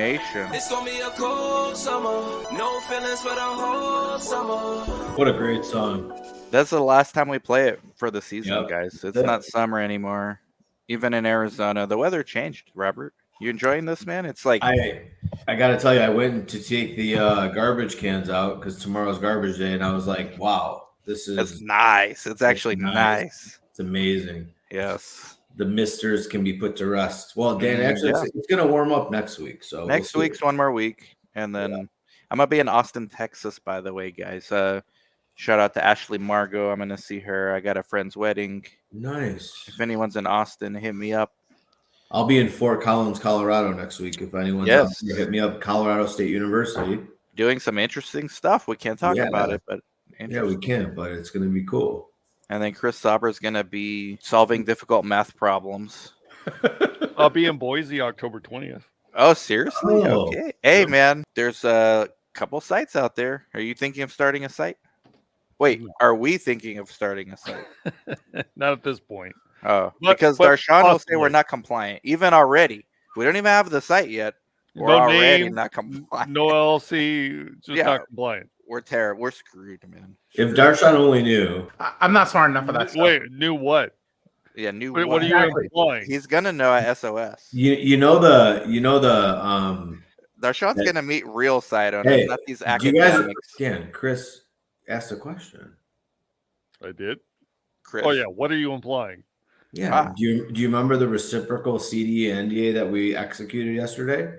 Nation. It's gonna be a cold summer. No feelings for the whole summer. What a great song. That's the last time we play it for the season, Yep. guys. It's not summer anymore. Even in Arizona, the weather changed. Robert, you enjoying this, man? It's like I got to tell you, I went to take the garbage cans out because tomorrow's garbage day, and I was like, wow, this is it's nice. It's actually nice. It's amazing. Yes. The misters can be put to rest. Well, Dan, actually, it's going to warm up next week. So next week's one more week, and then I'm gonna be in Austin, Texas. By the way, guys, shout out to Ashley Margot. I'm gonna see her. I got a friend's wedding. Nice. If anyone's in Austin, hit me up. I'll be in Fort Collins, Colorado next week. If anyone's out there, hit me up. Colorado State University. Doing some interesting stuff. We can't talk about it, but we can. But it's going to be cool. And then Chris Sauber is going to be solving difficult math problems. I'll be in Boise October 20th. Oh, seriously? Oh. Okay. Hey, man, there's a couple sites out there. Are you thinking of starting a site? Wait, are we thinking of starting a site? Not at this point. Oh, because Darshan will say we're not compliant. Even already. We don't even have the site yet. We're already not compliant. No LLC, just not compliant. We're terrible. We're screwed, man. If Darshan only knew. I'm not smart enough for that stuff. Wait, knew what? Yeah, knew what. What are you implying? He's going to know at SOS. You know the Darshan's going to meet real site owners, not these academics. Again, Chris asked a question. I did? Chris. Oh, yeah. What are you implying? Yeah. Do you remember the reciprocal CD NDA that we executed yesterday?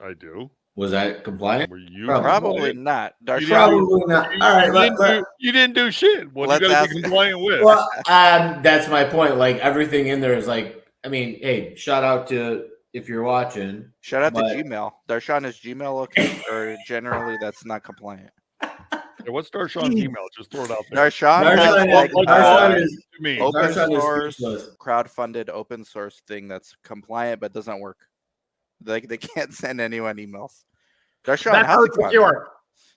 I do. Was that compliant? Were you probably not. Probably not. All right. You didn't do shit. What are you going to be compliant with? Well, that's my point. Like everything in there is like, I mean, hey, shout out to if you're watching. Shout out to Gmail. Darshan, is Gmail okay? Or generally that's not compliant? What's Darshan's email? Just throw it out there. Darshan is open source, crowdfunded open source thing that's compliant but doesn't work. They can't send anyone emails. Darshan, that's how secure.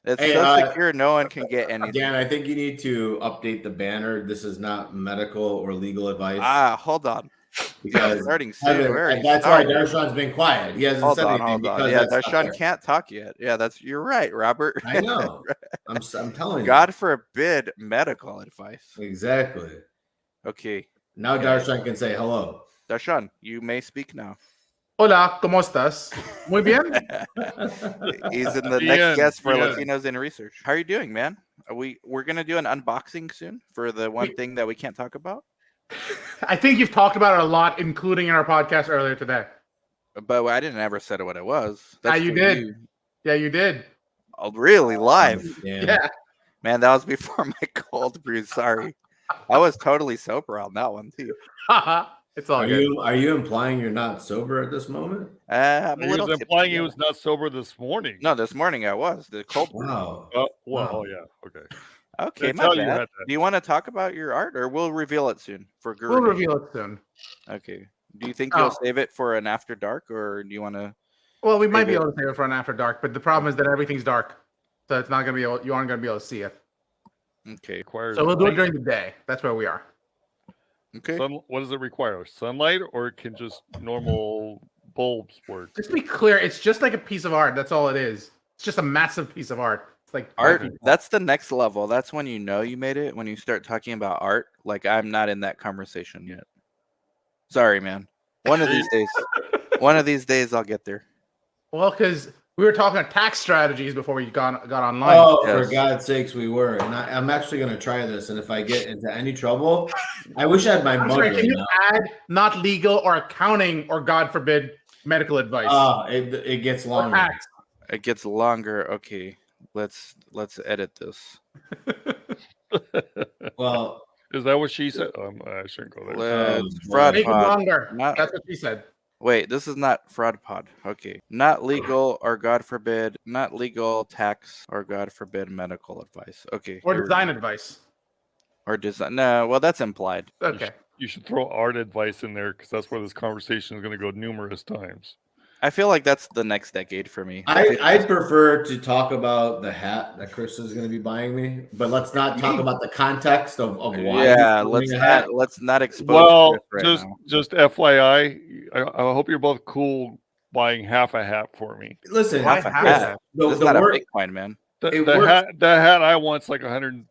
It's so secure, no one can get anything. Dan, I think you need to update the banner. This is not medical or legal advice. Hold on. Because starting soon. That's why Darshan's been quiet. He hasn't said anything. Yeah, Darshan can't talk yet. Yeah, you're right, Robert. I know. I'm telling you. God forbid medical advice. Exactly. Okay. Now Darshan can say hello. Darshan, you may speak now. Hola, ¿cómo estás? Muy bien. He's in the next guest for Latinos in Research. How are you doing, man? We're gonna do an unboxing soon for the one thing that we can't talk about. I think you've talked about it a lot, including in our podcast earlier today. But I didn't ever say what it was. You did. Yeah, you did. Oh, really? Live? Yeah. Man, that was before my cold brew. Sorry. I was totally sober on that one, too. It's all good. Are you implying you're not sober at this moment? I'm a little implying he was not sober this morning. No, this morning I was. The cold brew. Wow. Oh, yeah. Okay. Okay, my bad. Do you want to talk about your art, or we'll reveal it soon for Guru? We'll reveal it soon. Okay. Do you think you'll save it for an after dark, or do you want to? Well, we might be able to save it for an after dark, but the problem is that everything's dark, so it's not gonna be able. You aren't gonna be able to see it. Okay. So we'll do it during the day. That's where we are. Okay. What does it require? Sunlight, or it can just normal bulbs work? Just to be clear, it's just like a piece of art. That's all it is. It's just a massive piece of art. Like art, that's the next level. That's when you know you made it, when you start talking about art. Like, I'm not in that conversation yet. Sorry, man. One of these days I'll get there. Well, because we were talking about tax strategies before we got online. Oh, yes. For God's sakes, we were. And I'm actually going to try this. And if I get into any trouble, I wish I had my mug. Can you add not legal or accounting or, God forbid, medical advice? It gets longer. It gets longer. Okay. Let's edit this. Well, is that what she said? I shouldn't go there. Fraud Make pod. It longer. That's what she said. Wait, this is not fraud pod. Okay. Not legal or, God forbid, not legal tax or, God forbid, medical advice. Okay. Or design advice. Or design. No, well, that's implied. Okay. You should throw art advice in there because that's where this conversation is going to go numerous times. I feel like that's the next decade for me. I'd prefer to talk about the hat that Chris is going to be buying me, but let's not talk about the context of why. Yeah, let's not expose. Well, right just FYI, I hope you're both cool buying half a hat for me. Listen, Why Half a half hat. that? This is not a Bitcoin, man. The, It the works. hat I want's like $140.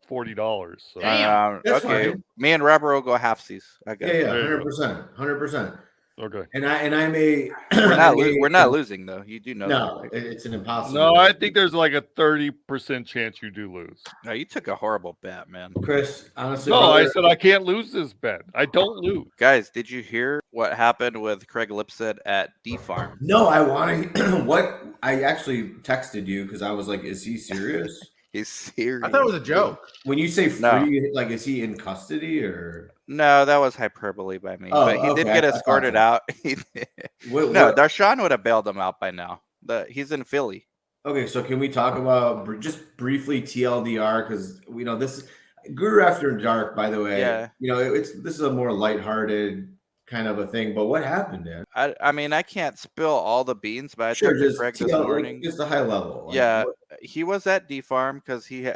So. Damn. That's Okay, fine. me and Robert will go halfsies. I got Yeah, you. yeah, There you go. 100%. Okay. And I may We're not losing though. You do know No, that, right? it's an impossible. No, I think there's like a 30% chance you do lose. No, you took a horrible bet, man. Chris, honestly, No, brother, I said I can't lose this bet. I don't lose. Guys, did you hear what happened with Craig Lipset at D Farm? no, I want to. What I actually texted you because I was like, "Is he serious?" He's serious. I thought it was a joke. When you say No. free, like, is he in custody or? No, that was hyperbole by me. Oh, but he did okay, get I thought escorted so. out. He did. No, Darshan would have bailed him out by now. He's in Philly. Okay, so can we talk about just briefly TLDR because we know this Guru After Dark. By the way, Yeah. this is a more lighthearted kind of a thing. But what happened, Dan? I mean, I can't spill all the beans, but I Sure, talked to just Craig this TL, morning. just a high level. Yeah, he was at D Farm because he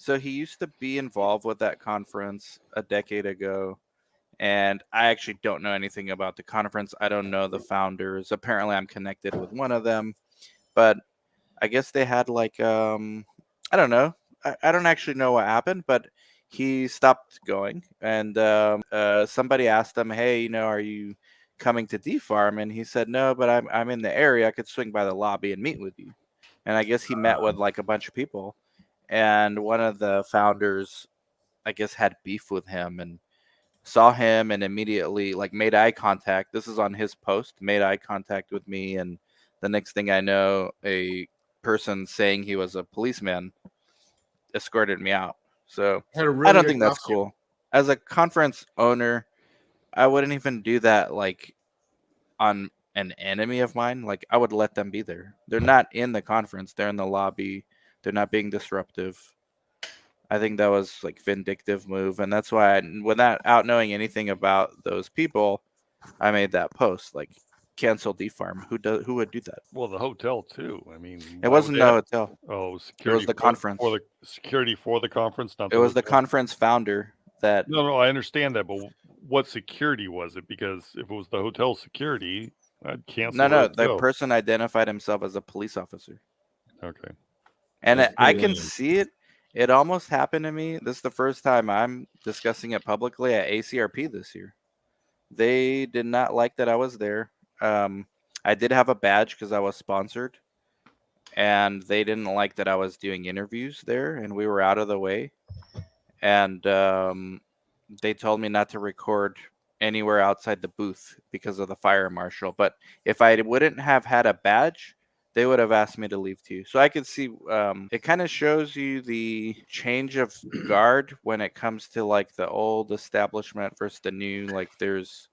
so he used to be involved with that conference a decade ago, and I actually don't know anything about the conference. I don't know the founders. Apparently, I'm connected with one of them, but I guess they had like I don't know. I don't actually know what happened, but he stopped going, and somebody asked him, "Hey, are you coming to D Farm?" And he said, "No, but I'm in the area. I could swing by the lobby and meet with you." And I guess he met with like a bunch of people, and one of the founders, I guess, had beef with him and saw him and immediately like made eye contact. This is on his post. Made eye contact with me, and the next thing I know, a person saying he was a policeman escorted me out. So Had a really I don't good think that's costume. cool. As a conference owner, I wouldn't even do that like on an enemy of mine. Like I would let them be there. They're not in the conference. They're in the lobby. They're not being disruptive. I think that was like vindictive move, and that's why without knowing anything about those people, I made that post like cancel D Farm. Who would do that? Well, the hotel too. I mean, It why wasn't would the they hotel. Oh, security. the conference. For the security for the conference, not It the was the hotel. conference founder that. No, I understand that, but what security was it? Because if it was the hotel security, I'd cancel. No, the person identified himself as a police officer. Okay. And That's I pretty can lame. see it. It almost happened to me. This is the first time I'm discussing it publicly at ACRP this year. They did not like that I was there. I did have a badge because I was sponsored, and they didn't like that I was doing interviews there, and we were out of the way. And they told me not to record anywhere outside the booth because of the fire marshal. But if I wouldn't have had a badge, they would have asked me to leave too. So I could see it kind of shows you the change of guard when it comes to like the old establishment versus the new. Like there's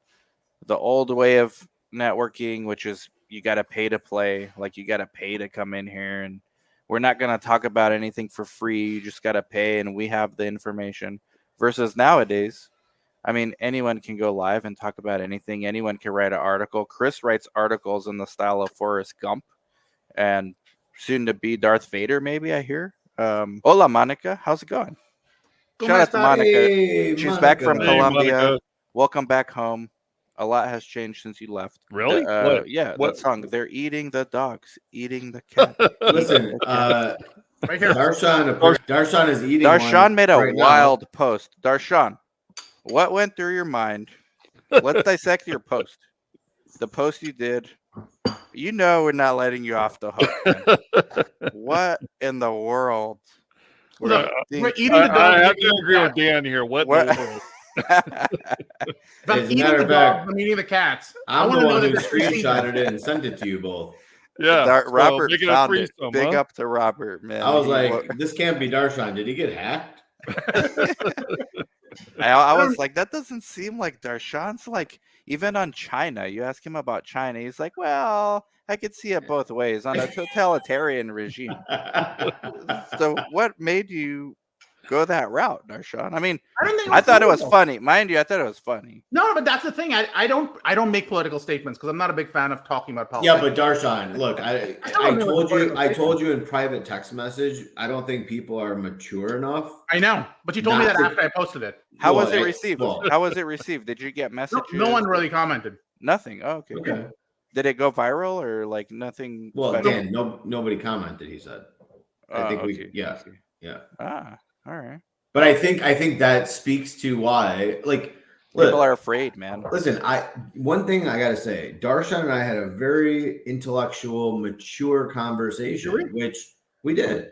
the old way of networking, which is you got to pay to play. Like you got to pay to come in here, and we're not going to talk about anything for free. You just got to pay, and we have the information. Versus nowadays, I mean, anyone can go live and talk about anything. Anyone can write an article. Chris writes articles in the style of Forrest Gump and soon to be Darth Vader, maybe I hear. Hola, Monica. How's it going? Shout out to Monica. Hey, She's back from Monica. Hey, Colombia. Monica. Welcome back home. A lot has changed since you left. Really? Yeah, What? that song. They're eating the dogs, eating the cat. Listen, Right here. Darshan is eating. Darshan one made a right now. wild post. Darshan, what went through your mind? Let's dissect your post. The post you did. We're not letting you off the hook. Man. What in the world? Look, Think- we're eating the dog. I have eating to the agree cat. with Dan here. What? What? In the world? If I'm As a eating matter the of fact, dog, I'm eating the cats. I I'm want the to know one that who they're receiving screenshotted it and sent it to you both. Yeah. Robert making found it. threesome, Big huh? up to Robert, man. I was like, this can't be Darshan. Did he get hacked? I was like, that doesn't seem like Darshan's like, even on China, you ask him about China, he's like, well, I could see it both ways on a totalitarian regime. So what made you go that route, Darshan? I mean, I don't think I thought it was political. funny. Mind you, I thought it was funny. No, but that's the thing. I don't make political statements because I'm not a big fan of talking about politics. Yeah, but Darshan, look, I don't know what told you in private text message. I don't think people are mature enough. I know, but you told me Not that to- after I posted it. How Well, was it received? well- How was it received? Did you get messages? No one really commented. Nothing. Oh, okay. Okay. Did it go viral or like nothing? Well, special? Dan, nobody commented. He said. I think Okay. yeah. Okay. Yeah. Ah, all right. But I think that speaks to why, like, People look, are afraid, man. listen. One thing I gotta say, Darshan and I had a very intellectual, mature conversation, Did which we did.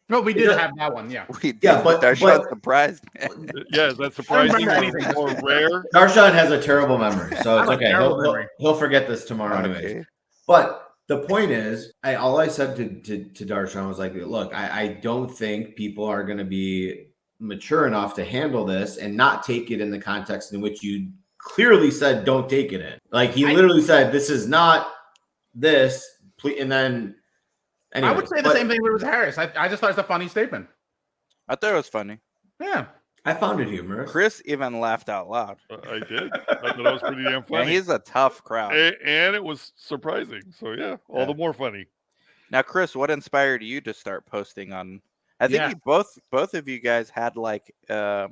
No, we It did does- have that one. Yeah. We did. Yeah, but- Darshan's surprised. Yeah, is that I don't surprising remember or anything. more rare? Darshan has a terrible memory, so I it's have a okay. terrible memory. He'll forget this tomorrow, anyways. Okay. But the point is, all I said to Darshan was like, look, I don't think people are going to be mature enough to handle this and not take it in the context in which you clearly said don't take it in. Like he literally said, this is not this, and then anyway. I would say the same thing with Harris. I just thought it's a funny statement. I thought it was funny. Yeah. I found it humorous. Chris even laughed out loud. I did. I thought that was pretty damn Yeah, funny. he's a tough crowd. And it was surprising. So yeah, all the more funny. Now, Chris, what inspired you to start posting on? I think Yeah. you both of you guys had like a was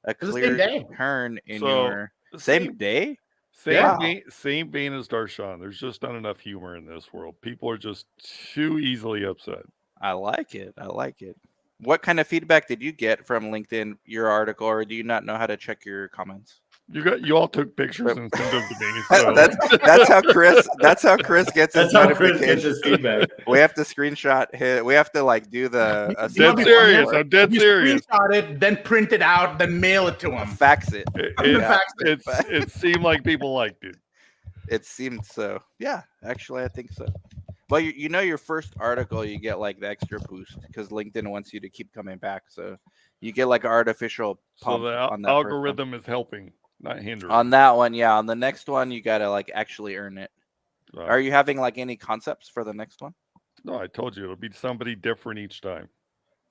the same clear day. turn in So, your same day. Same Wow. same vein as Darshan. There's just not enough humor in this world. People are just too easily upset. I like it. I like it. What kind of feedback did you get from LinkedIn, your article, or do you not know how to check your comments? You all took pictures and sent them to me. So. That's how Chris gets his That's how Chris notifications. gets his feedback. We have to screenshot his. We have to like do the a Dead summary serious. report, I'm dead You serious. screenshot it, then print it out, then mail it to him. fax it. It seemed like people liked it. It seemed so. Yeah, actually, I think so. Well, you know, your first article, you get like the extra boost because LinkedIn wants you to keep coming back. So you get like an artificial So pump the on that first one. algorithm is helping, not hindering. On that one, yeah. On the next one, you gotta like actually earn it. So, Are you having like any concepts for the next one? no, I told you it'll be somebody different each time.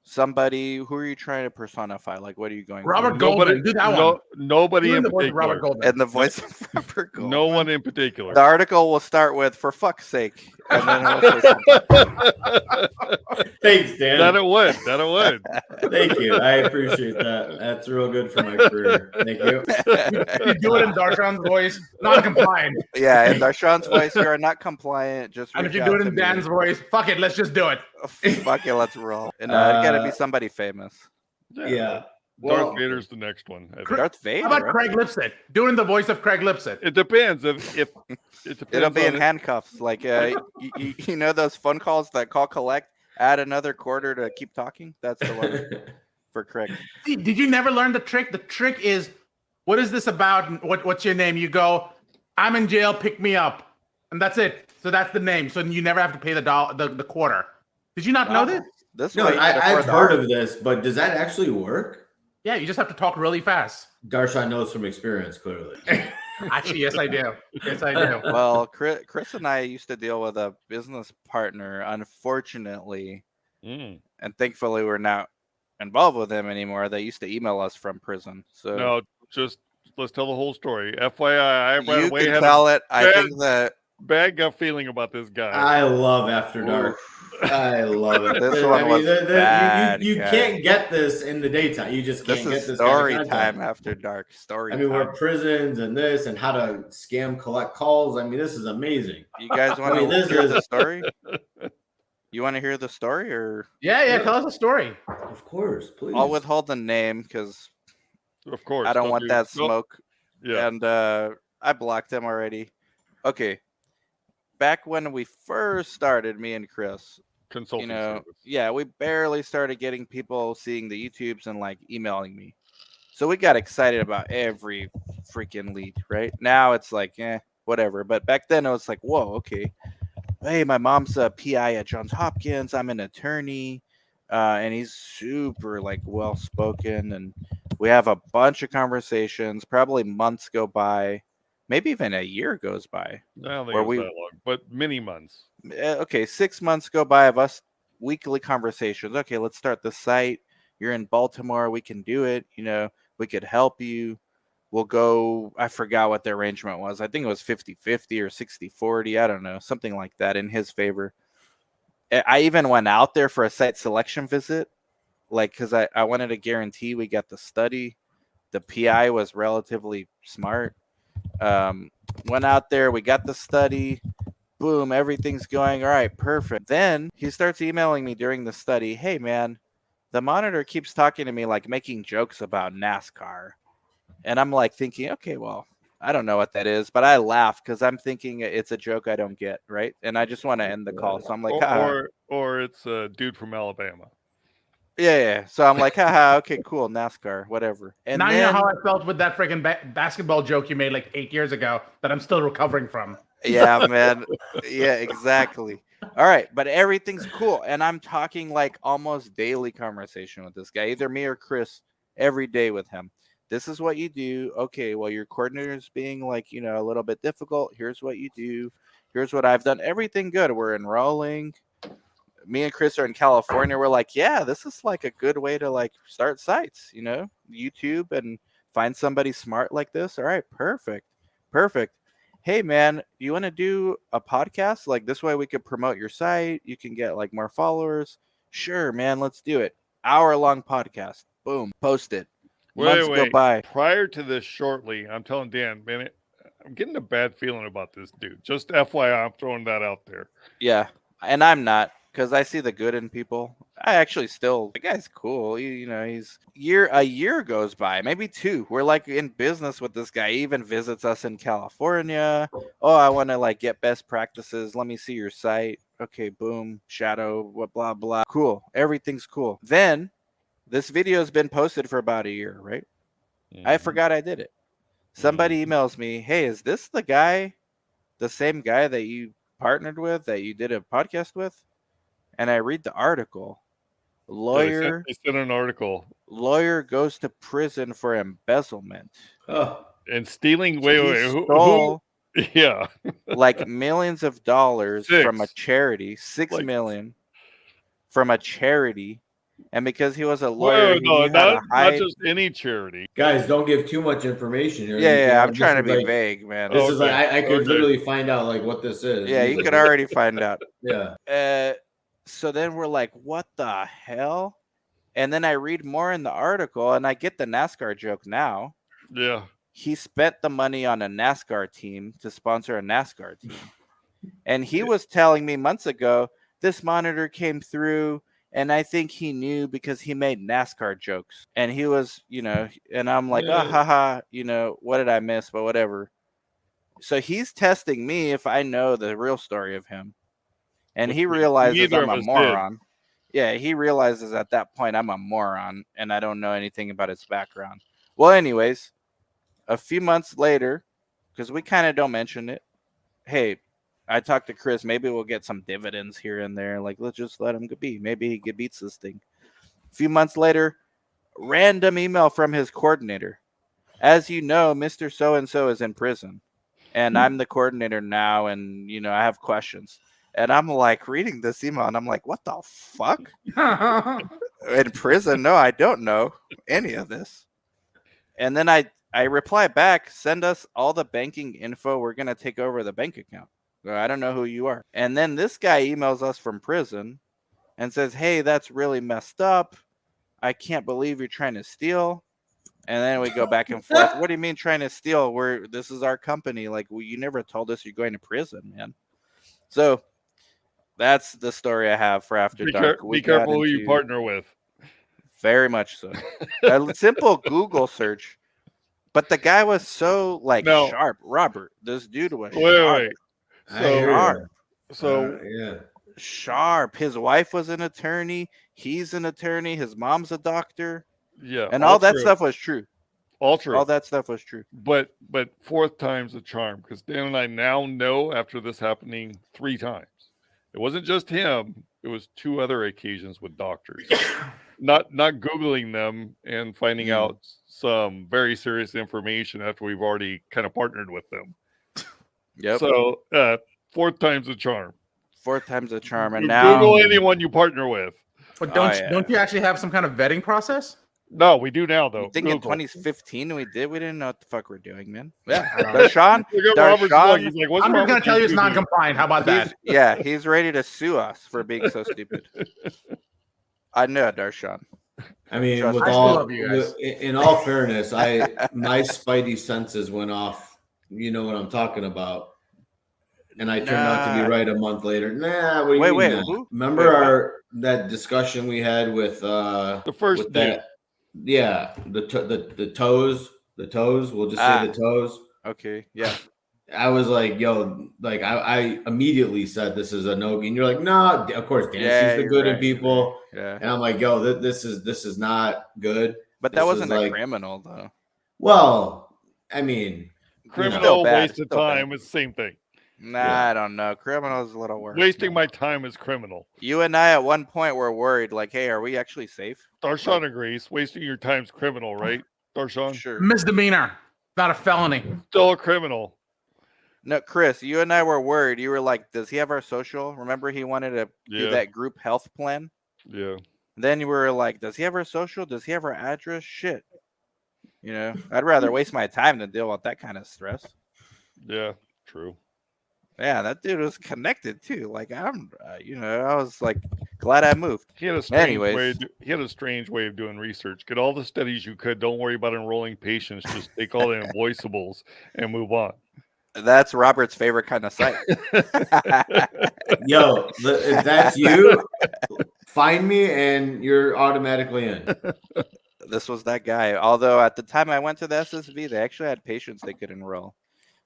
Somebody, who are you trying to personify? Like, what are you going Robert for? Goldman. Do that one. Nobody Do in the voice of Robert particular. Goldman. And the voice of Robert Goldman. No one in particular. The article will start with "for fuck's sake," and then it'll say something. Thanks, Dan. That it would. That it would. Thank you. I appreciate that. That's real good for my career. Thank you. If you do it in Darshan's voice, non-compliant. Yeah, in Darshan's voice, you are not compliant. Just And if reach you do out it to in me. Dan's voice, fuck it, let's just do it. Fuck it, let's roll. And it gotta be somebody famous. Yeah. Darth Well, Vader's the next one. I think. Darth Vader. How about right? Craig Lipset? Do it in the voice of Craig Lipset. It depends. If it depends It'll be in on handcuffs. Like you know those phone calls that call collect. Add another quarter to keep talking. That's the one for Craig. See, did you never learn the trick? The trick is, what is this about? What's your name? You go, I'm in jail, pick me up. And that's it. So that's the name. So you never have to pay the quarter. Did you not know this? This no, way you can afford I've the heard art. of this, but does that actually work? Yeah, you just have to talk really fast. Darshan knows from experience, clearly. Actually, yes, I do. Yes, I do. Well, Chris and I used to deal with a business partner, unfortunately, Mm. and thankfully we're not involved with him anymore. They used to email us from prison. So No, just let's tell the whole story. FYI, I right you away can had tell a it. I think that bad gut feeling about this guy. I love After Dark. I love it. This one was bad, you guys. can't get this in the daytime. You just can't this get is this story kind of content. time after dark. Story I mean, time. we're prisons and this and how to scam collect calls. I mean, this is amazing. You guys want mean, to this hear is- the story? You want to hear the story, or Yeah, tell us a story. Of course, please. I'll withhold the name because Of course. I don't want that smoke. Yeah. And I blocked him already. Okay. Back when we first started, me and Chris, Consulting you know, service. yeah, we barely started getting people seeing the YouTubes and like emailing me. So we got excited about every freaking lead, right? Now it's like, whatever. But back then it was like, whoa, okay. Hey, my mom's a PI at Johns Hopkins. I'm an attorney. And he's super like well spoken, and we have a bunch of conversations. Probably months go by, maybe even a year goes by. I don't think where it was we- that long, but many months. Okay, 6 months go by of us weekly conversations. Okay, let's start the site. You're in Baltimore. We can do it. You know, we could help you. We'll go. I forgot what the arrangement was. I think it was 50-50 or 60-40. I don't know. Something like that in his favor. I even went out there for a site selection visit, like, because I wanted to guarantee we got the study. The PI was relatively smart. Went out there, we got the study. Boom, everything's going all right, perfect. Then he starts emailing me during the study, hey man, the monitor keeps talking to me like making jokes about NASCAR. And I'm like thinking, okay, well, I don't know what that is, but I laugh because I'm thinking it's a joke I don't get, right? And I just want to end the call. So I'm like, haha. Or it's a dude from Alabama. Yeah. So I'm like, haha, okay, cool, NASCAR, whatever. And now then, you know how I felt with that freaking basketball joke you made like 8 years ago that I'm still recovering from. yeah, man. Yeah, exactly. All right, but everything's cool. And I'm talking like almost daily conversation with this guy, either me or Chris, every day with him. This is what you do. Okay, well, your coordinator's being like, a little bit difficult. Here's what you do. Here's what I've done. Everything good. We're enrolling. Me and Chris are in California. We're like, yeah, this is like a good way to like start sites, YouTube and find somebody smart like this. All right, perfect. Perfect. Hey man, you want to do a podcast? Like this way we could promote your site. You can get like more followers. Sure, man, let's do it. Hour-long podcast. Boom, post it. Months go by. Prior to this, shortly, I'm telling Dan, man, I'm getting a bad feeling about this dude. Just FYI, I'm throwing that out there. Yeah, and I'm not, because I see the good in people. I actually still, the guy's cool. He's a year goes by, maybe 2. We're like in business with this guy. He even visits us in California. Oh, I want to like get best practices. Let me see your site. Okay, boom, shadow, what, blah, blah. Cool. Everything's cool. Then this video has been posted for about a year, right? Mm-hmm. I forgot I did it. Somebody emails me, hey, is this the same guy that you partnered with, that you did a podcast with? And I read the article. Lawyer. They sent an article. Lawyer goes to prison for embezzlement. Oh. And stealing. Stole yeah. like millions of dollars from a charity. 6 million from a charity. And because he was a lawyer, not just any charity. Guys, don't give too much information here. Yeah, I'm trying to be vague, man. This is like I could literally find out like what this is. Yeah, you could already find out. Yeah. So then we're like, what the hell? And then I read more in the article, and I get the NASCAR joke now. Yeah. He spent the money on a NASCAR team to sponsor a NASCAR team. And he was telling me months ago, this monitor came through, and I think he knew because he made NASCAR jokes. And he was, and I'm like, oh, haha, what did I miss? But whatever. So he's testing me if I know the real story of him. And he realizes I'm a moron. Yeah, he realizes at that point I'm a moron and I don't know anything about his background. Well, anyways, a few months later, because we kind of don't mention it, hey, I talked to Chris. Maybe we'll get some dividends here and there. Like, let's just let him be. Maybe he beats this thing. A few months later, random email from his coordinator. As you know, Mr. So-and-so is in prison. And I'm the coordinator now, and, I have questions. And I'm like reading this email, and I'm like, what the fuck? In prison? No, I don't know any of this. And then I reply back, send us all the banking info. We're going to take over the bank account. I don't know who you are. And then this guy emails us from prison and says, hey, that's really messed up. I can't believe you're trying to steal. And then we go back and forth. What do you mean trying to steal? This is our company. Like, you never told us you're going to prison, man. So that's the story I have for After Dark. Be careful who you partner with. Very much so. A simple Google search. But the guy was so sharp. Robert, this dude was sharp. Sharp. His wife was an attorney. He's an attorney. His mom's a doctor. Yeah. And all that stuff was true. All true. All that stuff was true. But fourth time's a charm, because Dan and I now know after this happening 3 times. It wasn't just him. It was 2 other occasions with doctors. not Googling them and finding out some very serious information after we've already kind of partnered with them. Yep. So 4th time's a charm. 4th time's a charm. And now Google anyone you partner with. But don't you actually have some kind of vetting process? No, we do now, though. I think in 2015 we didn't know what the fuck we're doing, man. Yeah. Darshan, I'm just going to tell you it's non-compliant. How about that? Yeah, he's ready to sue us for being so stupid. I know, Darshan. I mean, in all fairness, my spidey senses went off you know what I'm talking about. And I turned out to be right a month later. Nah, what do you Wait, mean? wait, Nah? who? Remember Wait, what? that discussion we had with The first with dude. that? Yeah, the toes, the toes. We'll just say the toes. Okay, yeah. I was like, yo, like I immediately said this is a no. And you're like, no, of course, Dan sees Yeah, the you're good in right. You're right. people. Yeah. And I'm like, yo, this is not good. But that This is wasn't a like, criminal though. well, I mean, Criminal, bad, waste of still bad. time is the same thing. Nah, Yeah. I don't know. Criminal's a little worse. Wasting my time is criminal. You and I at one point were worried, like, hey, are we actually safe? Darshan agrees. Wasting your time's criminal, right? Darshan? Sure. Misdemeanor, not a felony. Still a criminal. No, Chris, you and I were worried. You were like, does he have our social? Remember he wanted to do Yeah. that group health plan? Yeah. Then you were like, does he have our social? Does he have our address? Shit. You know, I'd rather waste my time than deal with that kind of stress. Yeah. True. Yeah, that dude was connected too. Like I'm, I was like glad I moved. He had a strange Anyways. way. He had a strange way of doing research. Get all the studies you could. Don't worry about enrolling patients. Just take all the invoiceables and move on. That's Robert's favorite kind of site. yo, if that's you, find me and you're automatically in. This was that guy. Although at the time I went to the SSV, they actually had patients they could enroll.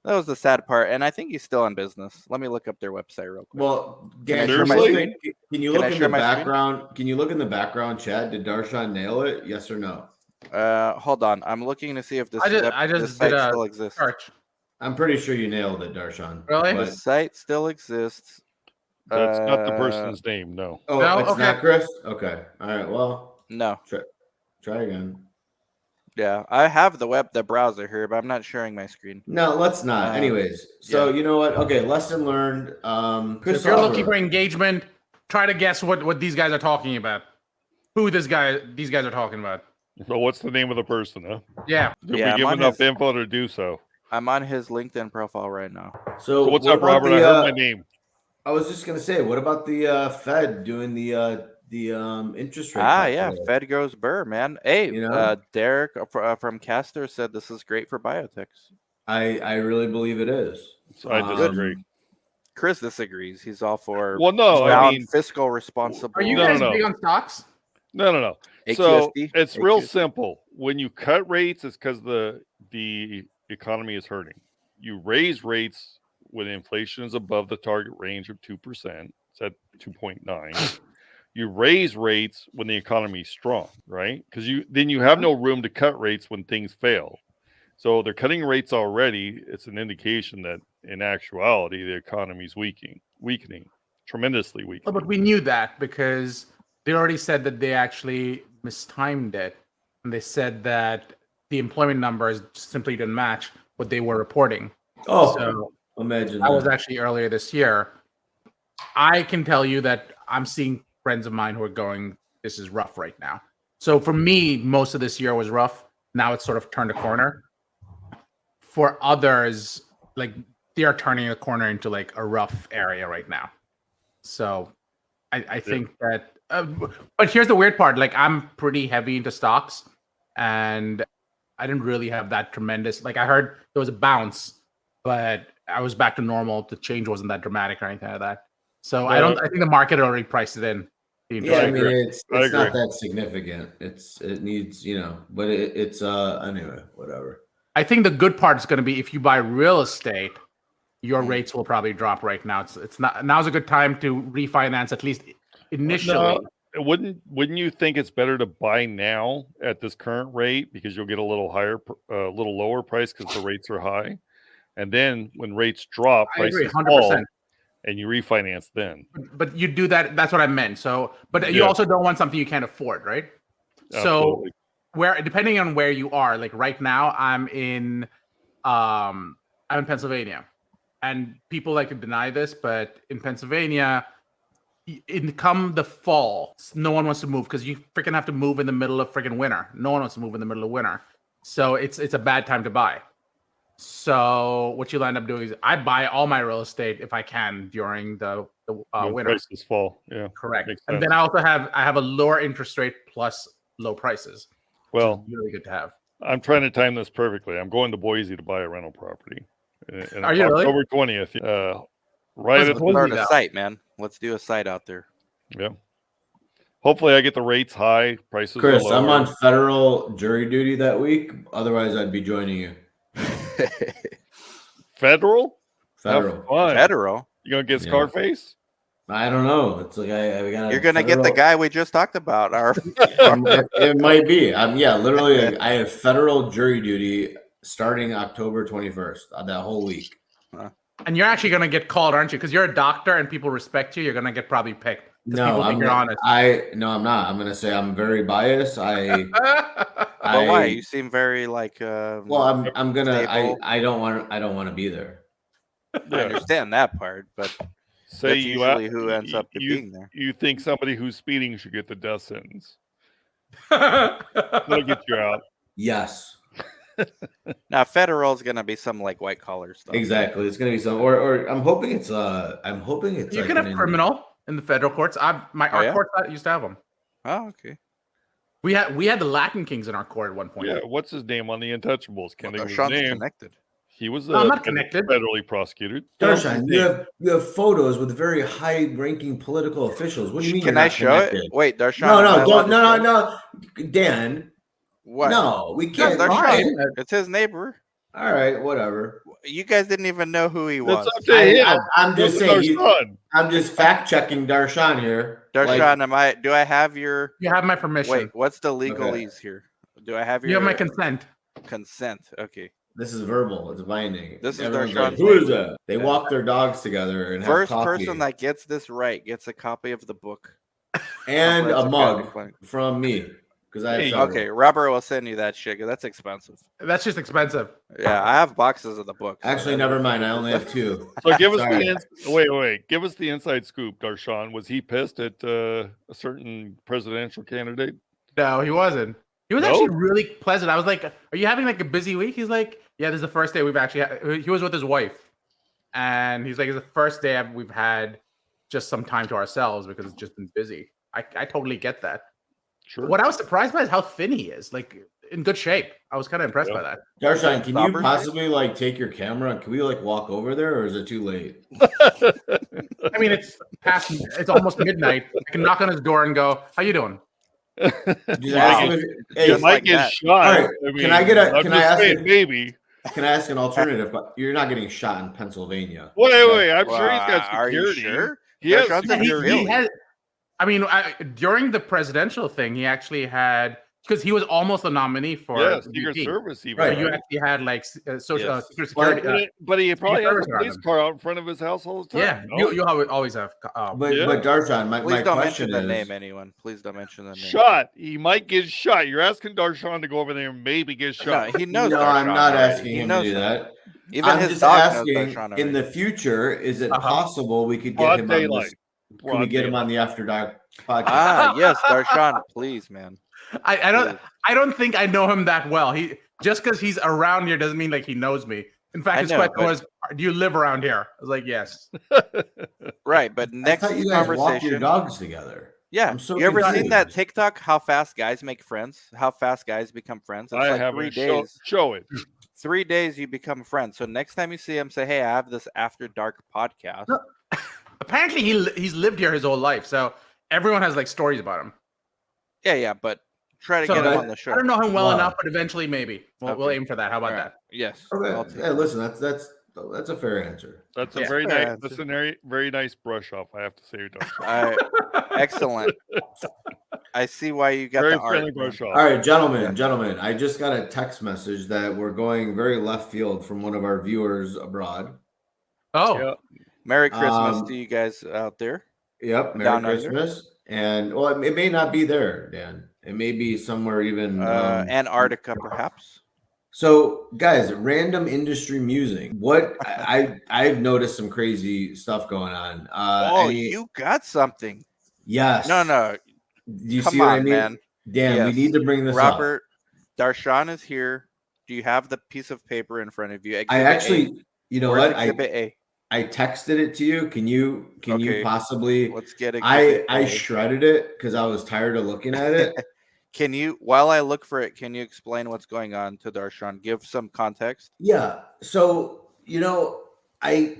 That was the sad part, and I think he's still in business. Let me look up their website real quick. Well, Can I Dan, share my Seriously? screen? can you Can look I in share the my screen? background? Can you look in the background chat? Did Darshan nail it? Yes or no? Hold on. I'm looking to see if this, I just this did site a still exists. search. I'm pretty sure you nailed it, Darshan. Really? The But, site still exists. That's not the person's name. No. oh, No? it's Okay. not Chris? Okay. All right. Well, No. try again. Yeah, I have the browser here, but I'm not sharing my screen. No, let's not. Anyways, so you know what? Okay, lesson learned. So Chris, if you're looking Sauber. for engagement, try to guess what these guys are talking about. Who these guys are talking about. So what's the name of the person? Huh? Yeah. Did Yeah, we I'm give on enough his- info to do so? I'm on his LinkedIn profile right now. So what's what up, about Robert? I heard my name. I was just gonna say, what about the Fed doing the interest rate? cut Yeah, today? Fed goes burr, man. Hey, You know? Derek from Castor said this is great for biotechs. I really believe it is. So I disagree. Chris disagrees. He's all for Well, no, I sound, mean, fiscal responsible. Are you No, guys no. big on stocks? no. So AQSD? it's real AQSD? simple. When you cut rates, it's because the economy is hurting. You raise rates when inflation is above the target range of 2%. It's at 2.9. You raise rates when the economy is strong, right? Because you have no room to cut rates when things fail. So they're cutting rates already. It's an indication that in actuality the economy is weakening, tremendously Oh, weakening. but we knew that because they already said that they actually mistimed it. And they said that the employment numbers simply didn't match what they were reporting. Oh, So imagine that was that. actually earlier this year. I can tell you that I'm seeing friends of mine who are going, this is rough right now. So for me, most of this year was rough. Now it's sort of turned a corner. For others, like they are turning a corner into like a rough area right now. So I think that, but here's the weird part. Like I'm pretty heavy into stocks and I didn't really have that tremendous, like I heard there was a bounce, but I was back to normal. The change wasn't that dramatic or anything like that. So I think the market already priced it in. Yeah, I mean agree. it's I not agree. that significant. It needs, but it's anyway, whatever. I think the good part is going to be if you buy real estate, your rates will probably drop right now. It's not, now's a good time to refinance, at least initially. No, wouldn't you think it's better to buy now at this current rate because you'll get a little lower price because the rates are high, and then when rates drop, I agree, prices 100%. fall, and you refinance then. But you do that. That's what I meant. So, but you Yeah. also don't want something you can't afford, right? Absolutely. So, depending on where you are, like right now, I'm in Pennsylvania, and people like to deny this, but in Pennsylvania, come the fall, no one wants to move because you freaking have to move in the middle of freaking winter. No one wants to move in the middle of winter, so it's a bad time to buy. So what you'll end up doing is I buy all my real estate if I can during the When winter. prices fall. Yeah. Correct. Makes And sense. then I also have a lower interest rate plus low prices. Which Well, is really good to have. I'm trying to time this perfectly. I'm going to Boise to buy a rental property, And Are you really? October 20th. Right Let's at Let's Holy start the a cow. site, man. Let's do a site out there. yeah. Hopefully, I get the rates high. Prices Chris, are lower. I'm on federal jury duty that week. Otherwise, I'd be joining you. Federal. Federal. Have fun. Federal. You gonna get Yeah. Scarface? I don't know. It's like I got. You're gonna get the guy we just talked about. Our It might be. Literally. I have federal jury duty starting October 21st. That whole week. And you're actually gonna get called, aren't you? Because you're a doctor and people respect you. You're gonna get probably picked. 'Cause No, people think you're honest. I'm not. I'm gonna say I'm very biased. But why? You seem very like. Well, I'm gonna. stable. I don't want to be there. I understand that part, but Say that's usually who ends up being there. You think somebody who's speeding should get the death sentence? That'll get you out. Yes, Now federal is gonna be some like white collar stuff. exactly. It's gonna be some, or I'm hoping it's you like can have criminal in the federal courts. Our yeah? court used to have them. Oh, okay. We had the Latin Kings in our court at one point. Yeah, what's his name on the Untouchables? Can't think of his Sean's name. connected. He was No, I'm not connected. federally prosecuted. Darshan, you have photos with very high-ranking political officials. What do you mean? Can you're I not show connected? it? Wait, Darshan. No, Dan. What? No, we That's can't. Darshan. It's his neighbor. All right, whatever. You guys didn't even know who he That's was. up to him. I'm just That's saying. Darshan. I'm just fact checking Darshan here. Darshan, do I have your? You have my permission. Wait, what's the legalese here? Do I have your? You have my consent. Consent. Okay. This is verbal. It's binding. This is Everyone's Darshan's like, who is neighbor. that? They walk their dogs together and First have coffee. person that gets this right gets a copy of the book and a mug Comprehensive from me because I have Hey, several. Okay, Robert will send you that shit. 'Cause that's expensive. That's just expensive. Yeah, I have boxes of the book. so Actually, that- never mind. I only have two. So give us Sorry. wait. Give us the inside scoop, Darshan. Was he pissed at a certain presidential candidate? No, he wasn't. He was No? actually really pleasant. I was like, "Are you having like a busy week?" He's like, "Yeah, this is the first day we've actually." He was with his wife, and he's like, "It's the first day we've had just some time to ourselves because it's just been busy." I totally get that. Sure. What I was surprised by is how thin he is. Like in good shape. I was kind of impressed by that. Darshan, can you Stopper possibly like take your camera and can we like walk over there or is it too late? I mean, it's past. It's almost midnight. I can knock on his door and go, "How you doing?" Just Wow. ask him if- hey, You Just might like get that. shot. All right, I mean, can I get a- I'm can just I ask saying, you- maybe. Can I ask an alternative? You're not getting shot in Pennsylvania. Wait. I'm sure he's got Are you security. sure? He has Darshan's in Yeah, security. Philly. he had. I mean, during the presidential thing, he actually had because he was almost a nominee for Yeah, the Secret VP. Service even. Right. So you actually had like social Yes. secret security. But he probably has Service a around police him. car out in front of his house all the time. Yeah, no? you always have. But Yeah. but Darshan, my Please don't question mention the is name, anyone. Please don't mention the name. Shot. He might get shot. You're asking Darshan to go over there and maybe get shot. No, he knows. no, I'm Darshan not already. asking He him to knows do him. that. Even I'm his just dog asking knows Darshan in already. the future, is it Uh-huh. possible we could get Broad him on daylight. this? Can we get him on the After Dark podcast? Ah, yes, Darshan, please, man. I don't think I know him that well. He just because he's around here doesn't mean like he knows me. In fact, I his know, question but- was, "Do you live around here?" I was like, "Yes." Right, but I next thought you guys walk your conversation. dogs together. Yeah, I'm so you ever seen confused. that TikTok? How fast guys make friends? How fast guys become friends? It's I like haven't. 3 days. Show it. 3 days you become friends. So next time you see him, say, "Hey, I have this After Dark podcast." No. Apparently, he's lived here his whole life, so everyone has like stories about him. Yeah, but try to So get him that- on the show. I don't know him well Wow. enough, but eventually maybe we'll Okay. aim for that. How about All right. that? Yes. I'll Okay. take Yeah, that. listen, that's a fair answer. That's a Yeah. very Yeah, nice. it's That's a very nice brush off. I have to say, Darshan. Excellent. I see why you got Very the art. friendly man. brush off. All right, gentlemen, I just got a text message that we're going very left field from one of our viewers abroad. Oh, Yeah. Merry Christmas Um, to you guys out there. Yep, Merry Down under. Christmas. And well, it may not be there, Dan. It may be somewhere even Antarctica, perhaps. So, guys, random industry musing. What I've noticed some crazy stuff going on. You got something. Yes. No. Do you Come see what I on, mean? man. Dan, we Yes. need to bring this up. Robert, Darshan is here. Do you have the piece of paper in front of you? I Exhibit actually, A. you know Where's what? Exhibit A. I texted it to you. Can you Okay. possibly? Let's get I Exhibit A. shredded it because I was tired of looking at it. Can you, while I look for it, can you explain what's going on to Darshan? Give some context. Yeah. So You know, I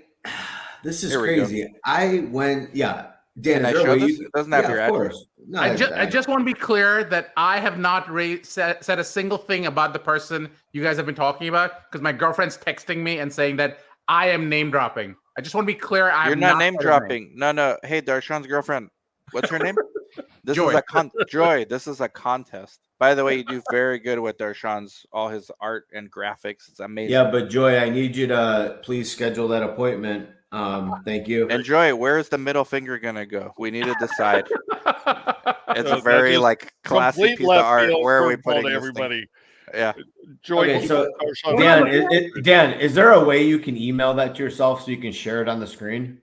this is Here we go. crazy. I went, Dan, Can is I there a show way this? you It doesn't have yeah, your of address. course. No, I just want to be clear that I have not said a single thing about the person you guys have been talking about because my girlfriend's texting me and saying that I am name dropping. I just want to be clear. I You're have not name said his name. dropping. No. Hey, Darshan's girlfriend. What's her name? This Joy. is a Joy. This is a contest. By the way, you do very good with Darshan's all his art and graphics. It's amazing. Yeah, but Joy, I need you to please schedule that appointment. Thank you. And Joy, where's the middle finger gonna go? We need to decide. It's So a very that is like classy complete piece of left art. field Where are we curveball putting to this everybody. thing? Yeah. Joy, Okay, keep so Darshan Dan, is there a way you can email that to yourself so you can share it on the screen?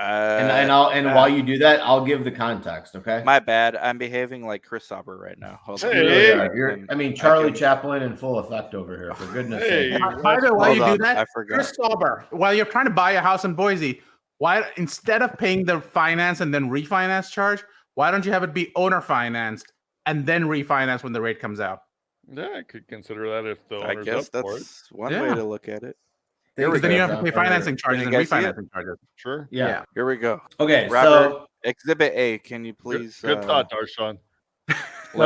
And while you do that, I'll give the context. Okay. My bad. I'm behaving like Chris Sauber right now. Hold on. You really Hey. are. I mean, Charlie Chaplin in full effect over here. For goodness' Hey. sake. By the way, Hold you do on, that. I forgot. Chris Sauber, while you're trying to buy a house in Boise, why instead of paying the finance and then refinance charge, why don't you have it be owner financed and then refinance when the rate comes out? Yeah, I could consider that if the I owner's guess up for it. that's one Yeah. way to look at it. Thanks, Because then you have to Darshan, pay for- financing charges you and guys see it? refinancing charges. Sure. Yeah. Here we go. Okay. Robert, So Exhibit A. Can you please Good thought, Darshan. let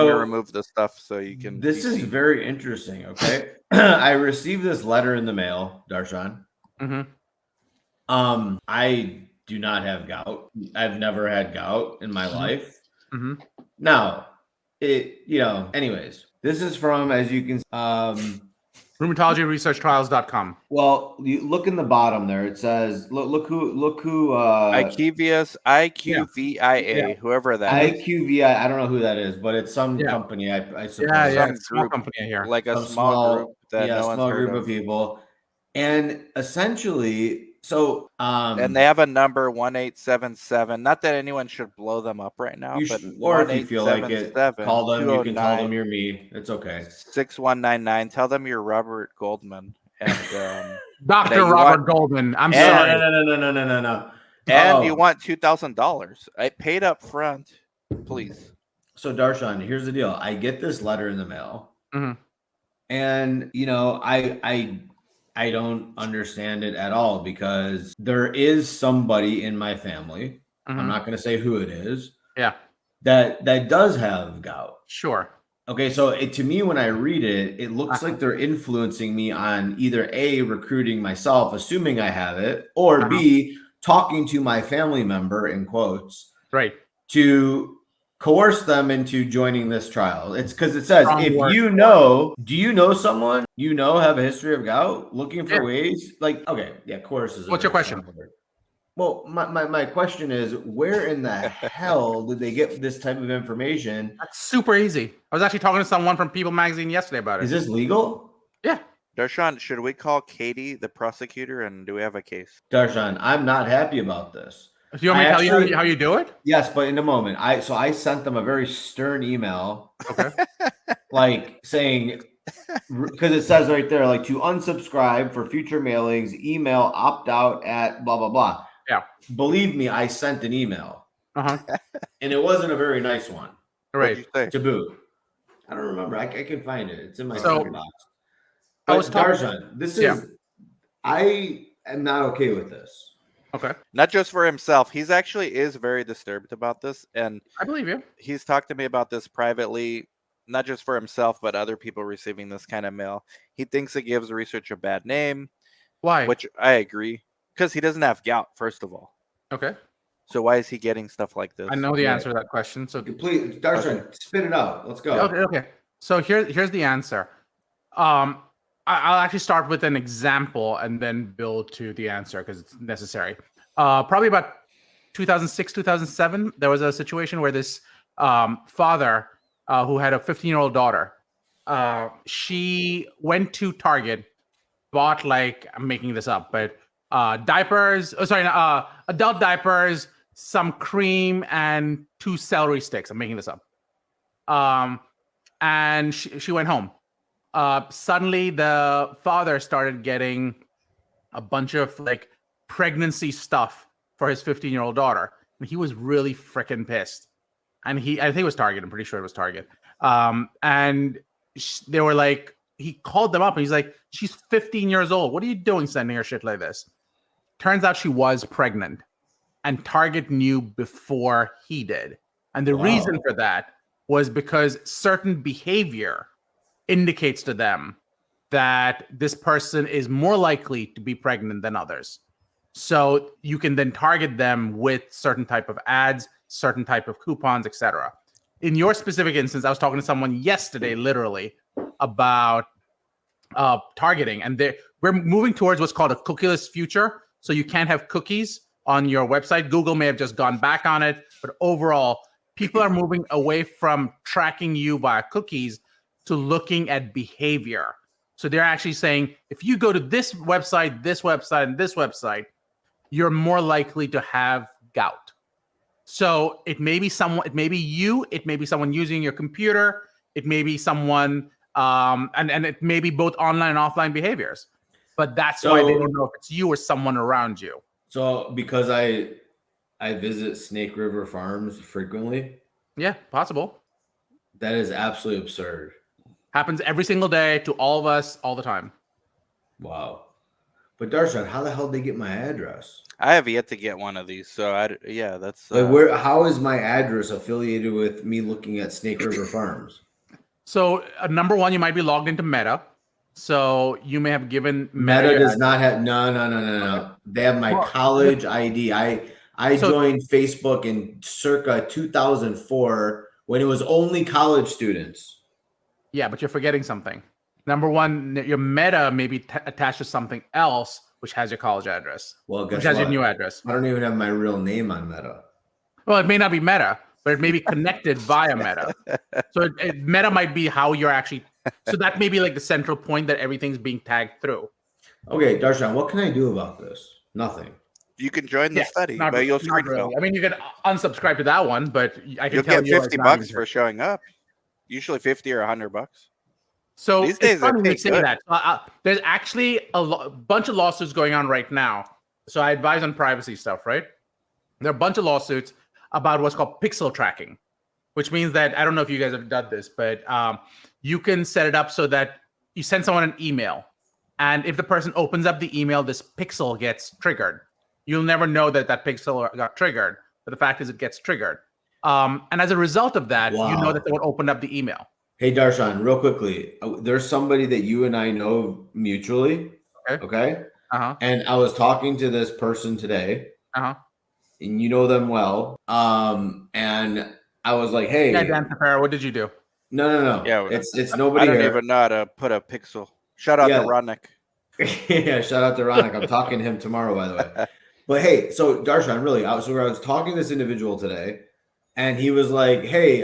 me So, remove the stuff so you can. this be is seen? very interesting. Okay. I received this letter in the mail, Darshan. Mm-hmm. I do not have gout. I've never had gout in my life. Mm-hmm. Now, anyways, this is from, as you can Rheumatologyresearchtrials.com. well, you look in the bottom there. It says, look who IQVIA, whoever that is. IQVI. I don't know who that is, but it's some Yeah. company, I suppose. Yeah, Some it's a small group, company here. like a Some small group that no one's small heard group of people. And essentially, so and they have a number 1877. Not that anyone should blow them up right now, you but should, or if you feel like it, 1877, call them. You can tell them 209, you're me. It's okay. 6199. Tell them you're Robert Goldman and that Dr. you Robert want- Goldman. I'm and- sorry. No. and you want $2,000. I paid up front, please. So Darshan, here's the deal. I get this letter in the mail, Mhm. and I don't understand it at all because there is somebody in my family. I'm Mhm. not going to say who it is. Yeah. That does have gout. Sure. Okay, so to me, when I read it, it looks like they're influencing me on either A, recruiting myself, assuming I have it, or B, talking to my family member, in quotes, Right. to coerce them into joining this trial. It's because it says, Strong if word. do you know someone have a history of gout, looking for Yeah. ways? Like, okay, yeah, coerce is. What's your question? Well, my question is, where in the hell did they get this type of information? That's super easy. I was actually talking to someone from People Magazine yesterday about it. Is this legal? Yeah. Darshan, should we call Katie, the prosecutor, and do we have a case? Darshan, I'm not happy about this. Do you want me to tell you how you do it? Yes, but in a moment. I sent them a very stern email. Okay. Like saying, because it says right there, like, to unsubscribe for future mailings, email opt out at blah blah blah. Yeah. Believe me, I sent an email, Uh-huh. and it wasn't a very nice one. Right. What'd you say? To boot. I don't remember. I can find it. It's in my So, box. I But was talking- Darshan, this Yeah. is. I am not okay with this. Okay. Not just for himself. He's actually is very disturbed about this, and I believe you. he's talked to me about this privately, not just for himself, but other people receiving this kind of mail. He thinks it gives research a bad name, Why? which I agree, because he doesn't have gout, first of all. Okay. So why is he getting stuff like this? I know the Right. answer to that question. So Please, Darshan, spit it out. Let's go. Okay. So here's the answer. I'll actually start with an example and then build to the answer because it's necessary. Probably about 2006, 2007, there was a situation where this father who had a 15-year-old daughter, she went to Target, bought, like, I'm making this up, but diapers, adult diapers, some cream, and 2 celery sticks. I'm making this up. And she went home. Suddenly the father started getting a bunch of, like, pregnancy stuff for his 15-year-old daughter, and he was really freaking pissed. And I think it was Target. I'm pretty sure it was Target. And they were like, he called them up and he's like, she's 15 years old. What are you doing sending her shit like this? Turns out she was pregnant, and Target knew before he did. And the reason for that was because certain behavior indicates to them that this person is more likely to be pregnant than others. So you can then target them with certain type of ads, certain type of coupons, etc. In your specific instance, I was talking to someone yesterday, literally, about targeting, and we're moving towards what's called a cookieless future. So you can't have cookies on your website. Google may have just gone back on it, but overall, people are moving away from tracking you via cookies to looking at behavior. So they're actually saying, if you go to this website, and this website, you're more likely to have gout. So it may be someone, it may be you, it may be someone using your computer, it may be someone, and it may be both online and offline behaviors. But that's why they don't know if it's you or someone around you. So because I visit Snake River Farms frequently. Yeah, possible. That is absolutely absurd. Happens every single day to all of us, all the time. Wow. But Darshan, how the hell did they get my address? I have yet to get one of these, so that's like where. How is my address affiliated with me looking at Snake River Farms? So number one, you might be logged into Meta. So you may have given Meta does not have no. They have my college ID. I joined Facebook in circa 2004 when it was only college students. Yeah, but you're forgetting something. Number one, your Meta may be attached to something else which has your college address. Well, guess which has what? your new address. I don't even have my real name on Meta. Well, it may not be Meta, but it may be connected via Meta. So Meta might be how you're actually. So that may be like the central point that everything's being tagged through. Okay, Darshan, what can I do about this? Nothing. You can join the study, but you'll screen fail. I mean, you can unsubscribe to that one, but I can you'll tell get you $50 for showing up. Usually 50 or $100. So these days it's funny you say good. that. There's actually a bunch of lawsuits going on right now. So I advise on privacy stuff, right? There are a bunch of lawsuits about what's called pixel tracking, which means that, I don't know if you guys have done this, but you can set it up so that you send someone an email. And if the person opens up the email, this pixel gets triggered. You'll never know that pixel got triggered, but the fact is it gets triggered. And as a result of that, you know that someone opened up the email. Hey, Darshan, real quickly, there's somebody that you and I know mutually. Okay. Uh-huh. And I was talking to this person today. Uh-huh. And you know them well. And I was like, hey. Yeah, Dan Tapera, what did you do? No. Yeah, it's nobody I don't here. even know how to put a pixel. Shout out to Rodnick. Yeah, shout out to Rodnick. I'm talking to him tomorrow, by the way. But hey, so Darshan, really, I was talking to this individual today, and he was like, hey,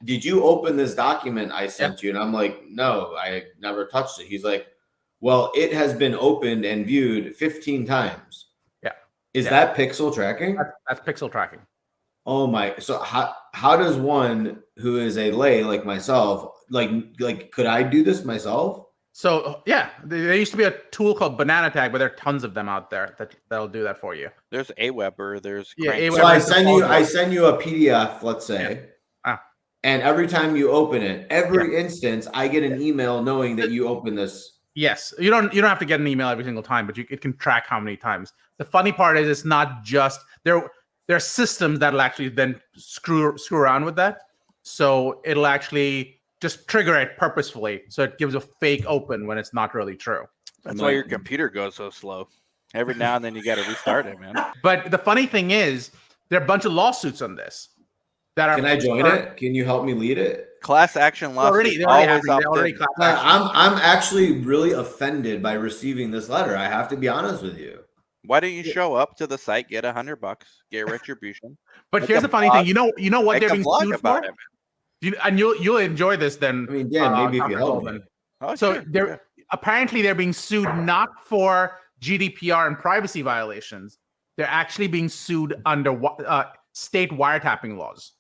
did you open this document I sent you? And I'm like, no, I never touched it. He's like, well, it has been opened and viewed 15 times. Yeah. Is that pixel tracking? That's pixel tracking. Oh my! So how does one who is a lay like myself, like could I do this myself? So yeah, there used to be a tool called Banana Tag, but there are tons of them out there that'll do that for you. There's Aweber. There's Aweber. So I send you a PDF, let's say, and every time you open it, every instance, I get an email knowing that you open this. Yes, you don't have to get an email every single time, but it can track how many times. The funny part is it's not just there. There are systems that'll actually then screw around with that, so it'll actually just trigger it purposefully, so it gives a fake open when it's not really true. That's why your computer goes so slow. Every now and then you got to restart it, man. But the funny thing is, there are a bunch of lawsuits on this. Can I join it? Can you help me lead it? Class action lawsuits. I'm actually really offended by receiving this letter. I have to be honest with you. Why don't you show up to the site, get $100, get retribution? But here's the funny thing. You know what they're being sued for? And you'll enjoy this then. I mean, Dan, maybe if you help me. So apparently they're being sued not for GDPR and privacy violations. They're actually being sued under state wiretapping laws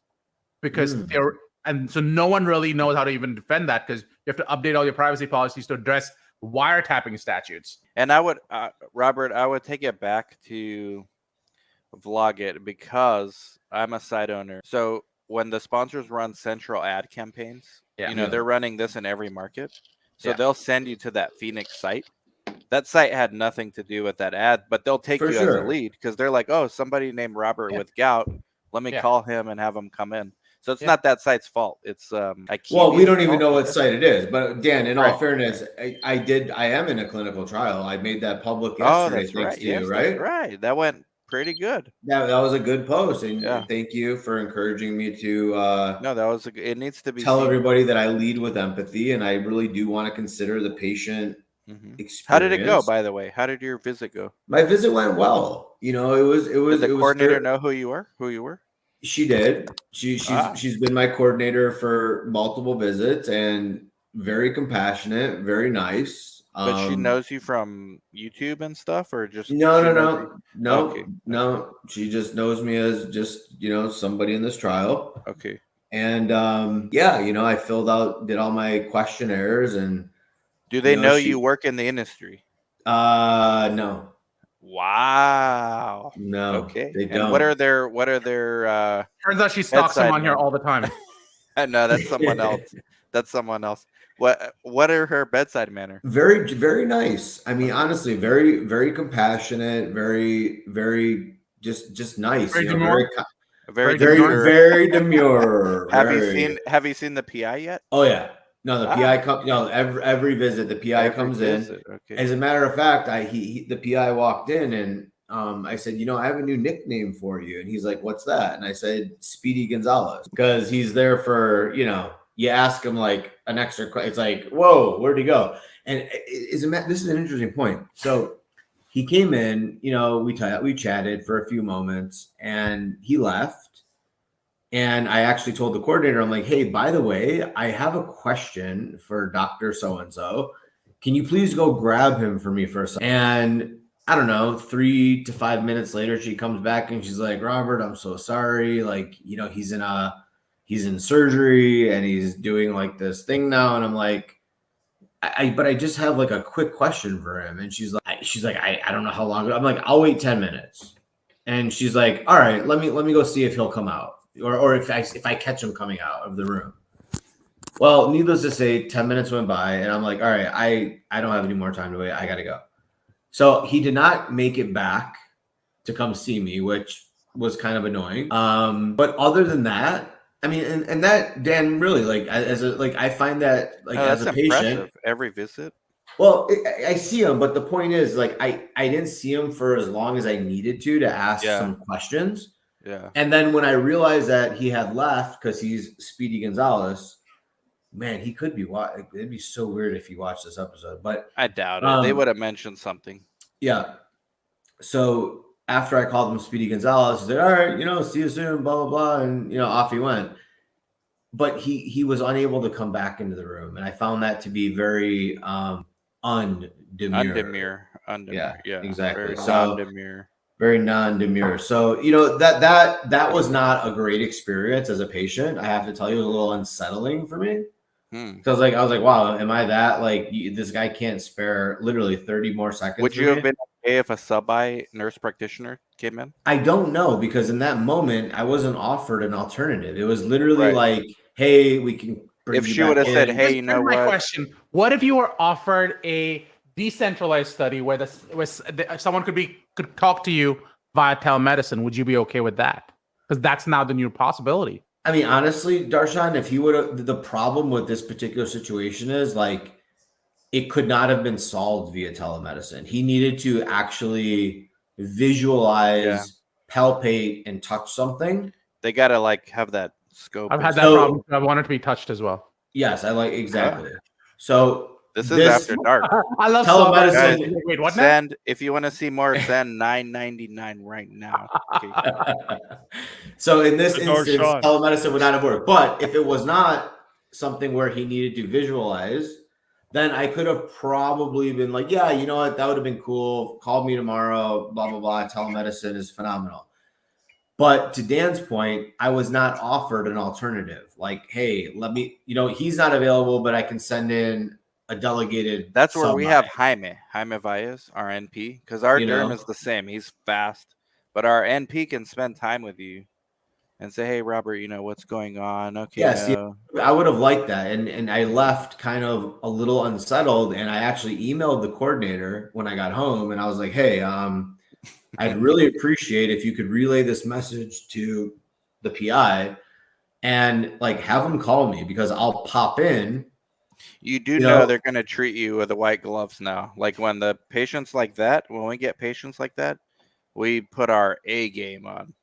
because so no one really knows how to even defend that, because you have to update all your privacy policies to address wiretapping statutes. And I would, Robert, I would take it back to Vlog It, because I'm a site owner. So when the sponsors run central ad campaigns, they're running this in every market. So Yeah. they'll send you to that Phoenix site. That site had nothing to do with that ad, but they'll take For you as a sure. lead because they're like, oh, somebody named Robert Yeah. with gout. Let me Yeah. call him and have him come in. So it's Yeah. not that site's fault. It's IQVIA's Well, we don't even fault. know what site it is. But Dan, in all Right. fairness, I am in a clinical trial. I made that public Oh, yesterday, that's thanks right. to Yes, you, that's right? right. That went pretty good. That was a good post, and Yeah. thank you for encouraging me to No, that was it needs to be tell seen. everybody that I lead with empathy, and I really do want to consider the patient experience. How did it go, by the way? How did your visit go? My visit went well. You know, it was Did the coordinator fair. know who you were? Who you were? She did. She's been my coordinator for multiple visits and very compassionate, very nice. But she knows you from YouTube and stuff, or just No, she no, knows you? no, Okay, no. She just knows me as just somebody in this trial. okay. And yeah, I did all my questionnaires, and Do they know she you work in the industry? no, Wow. no, Okay. they And don't. what are their Turns out she stalks him bedside on here manner? all the time. No, that's someone else. That's someone else. What are her bedside manner? Very, very nice. I mean, Okay. honestly, very, very compassionate, very, very just nice. Very Very, demure. Very very, demure. very demure. Have you Very. seen the PI yet? Oh yeah. No, the Ah. PI comes. No, every visit the PI Every comes in. visit. Okay. As a matter of fact, the PI walked in, and I said, I have a new nickname for you, and he's like, "What's that?" And I said, "Speedy Gonzalez," because he's there for you ask him like an extra question. It's like, whoa, where'd he go? And this is an interesting point. So he came in, we chatted for a few moments, and he left. And I actually told the coordinator, I'm like, hey, by the way, I have a question for Dr. So-and-so. Can you please go grab him for me for a second? And I don't know, 3 to 5 minutes later, she comes back and she's like, Robert, I'm so sorry. Like, he's in surgery and he's doing like this thing now. And I'm like, but I just have like a quick question for him. And she's like, I don't know how long. I'm like, I'll wait 10 minutes. And she's like, all right, let me go see if he'll come out. Or if I catch him coming out of the room. Well, needless to say, 10 minutes went by, and I'm like, all right, I don't have any more time to wait. I gotta go. So he did not make it back to come see me, which was kind of annoying. But other than that, I mean, and that Dan really I find that as a patient, every visit. Well, I see him, but the point is, I didn't see him for as long as I needed to ask some questions. Yeah. And then when I realized that he had left because he's Speedy Gonzalez, man, he could be. It'd be so weird if he watched this episode, but I doubt it. They would have mentioned something. Yeah. So after I called him Speedy Gonzalez, he said, "All right, see you soon." Blah blah blah, and off he went. But he was unable to come back into the room, and I found that to be very undemure. Yeah, exactly. Very So non-demure. very non-demure. So that was not a great experience as a patient. I have to tell you, it was a little unsettling for me. Because I was like, wow, am I that this guy can't spare literally 30 more seconds? Would you have been okay if a sub-I nurse practitioner came in? I don't know, because in that moment I wasn't offered an alternative. It was literally like, hey, we can bring if you she back would have said, in. hey, you know Here's my what? question: what if you were offered a decentralized study where someone could talk to you via telemedicine? Would you be okay with that? Because that's now the new possibility. I mean, honestly, Darshan, if he would have, the problem with this particular situation is it could not have been solved via telemedicine. He needed to actually visualize, palpate, and touch something. They gotta have that scope. I've had that problem. I wanted to be touched as well. Yes, exactly. So this is after dark. I love telemedicine. Wait, what? If you want to see more, send $9.99 right now. Okay. So in this instance, telemedicine would not have worked. But if it was not something where he needed to visualize, then I could have probably been like, yeah, you know what, that would have been cool. Call me tomorrow. Blah blah blah. Telemedicine is phenomenal. But to Dan's point, I was not offered an alternative. Like, hey, let me, he's not available, but I can send in a delegated. That's where we have Jaime Valles, our NP, because our derm is the same. He's fast, but our NP can spend time with you and say, "Hey, Robert, what's going on?" Okay, Yeah, see, no. I would have liked that, and I left kind of a little unsettled, and I actually emailed the coordinator when I got home, and I was like, "Hey, I'd really appreciate if you could relay this message to the PI and like have them call me because I'll pop in." You do You know know, they're going to treat you with the white gloves now. Like when the patients like that, when we get patients like that, we put our A game on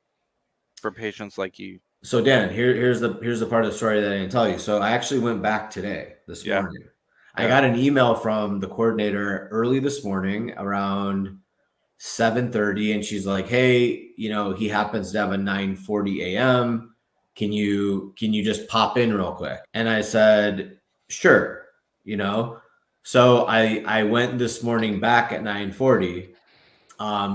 for patients like you. so Dan, here's the part of the story that I didn't tell you. So I actually went back this Yeah. morning. I got an email from the coordinator early this morning around 7:30, and she's like, "Hey, he happens to have a 9:40 a.m. Can you just pop in real quick?" And I said, "Sure." So I went this morning back at 9:40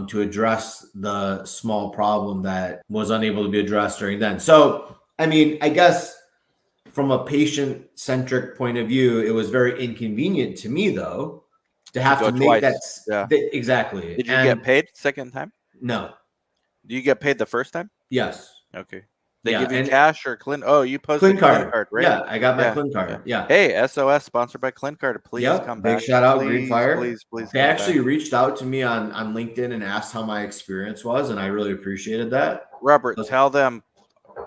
to address the small problem that was unable to be addressed during then. So, I mean, I guess from a patient-centric point of view, it was very inconvenient to me, though, to have go to make that. twice. Yeah. Exactly. Did you get paid second time? No. Do you get paid the first time? Yes. Okay. They Yeah, give you and cash or Clin? Oh, you posted Clin Clin card, right? Yeah, I got my Yeah, Clin card. Yeah. Hey, SOS sponsored by Clin card. Please Yep. come Big back. shout out, Please, Greenfire. please They come actually back. reached out to me on LinkedIn and asked how my experience was, and I really appreciated that. Robert, Let's- tell them,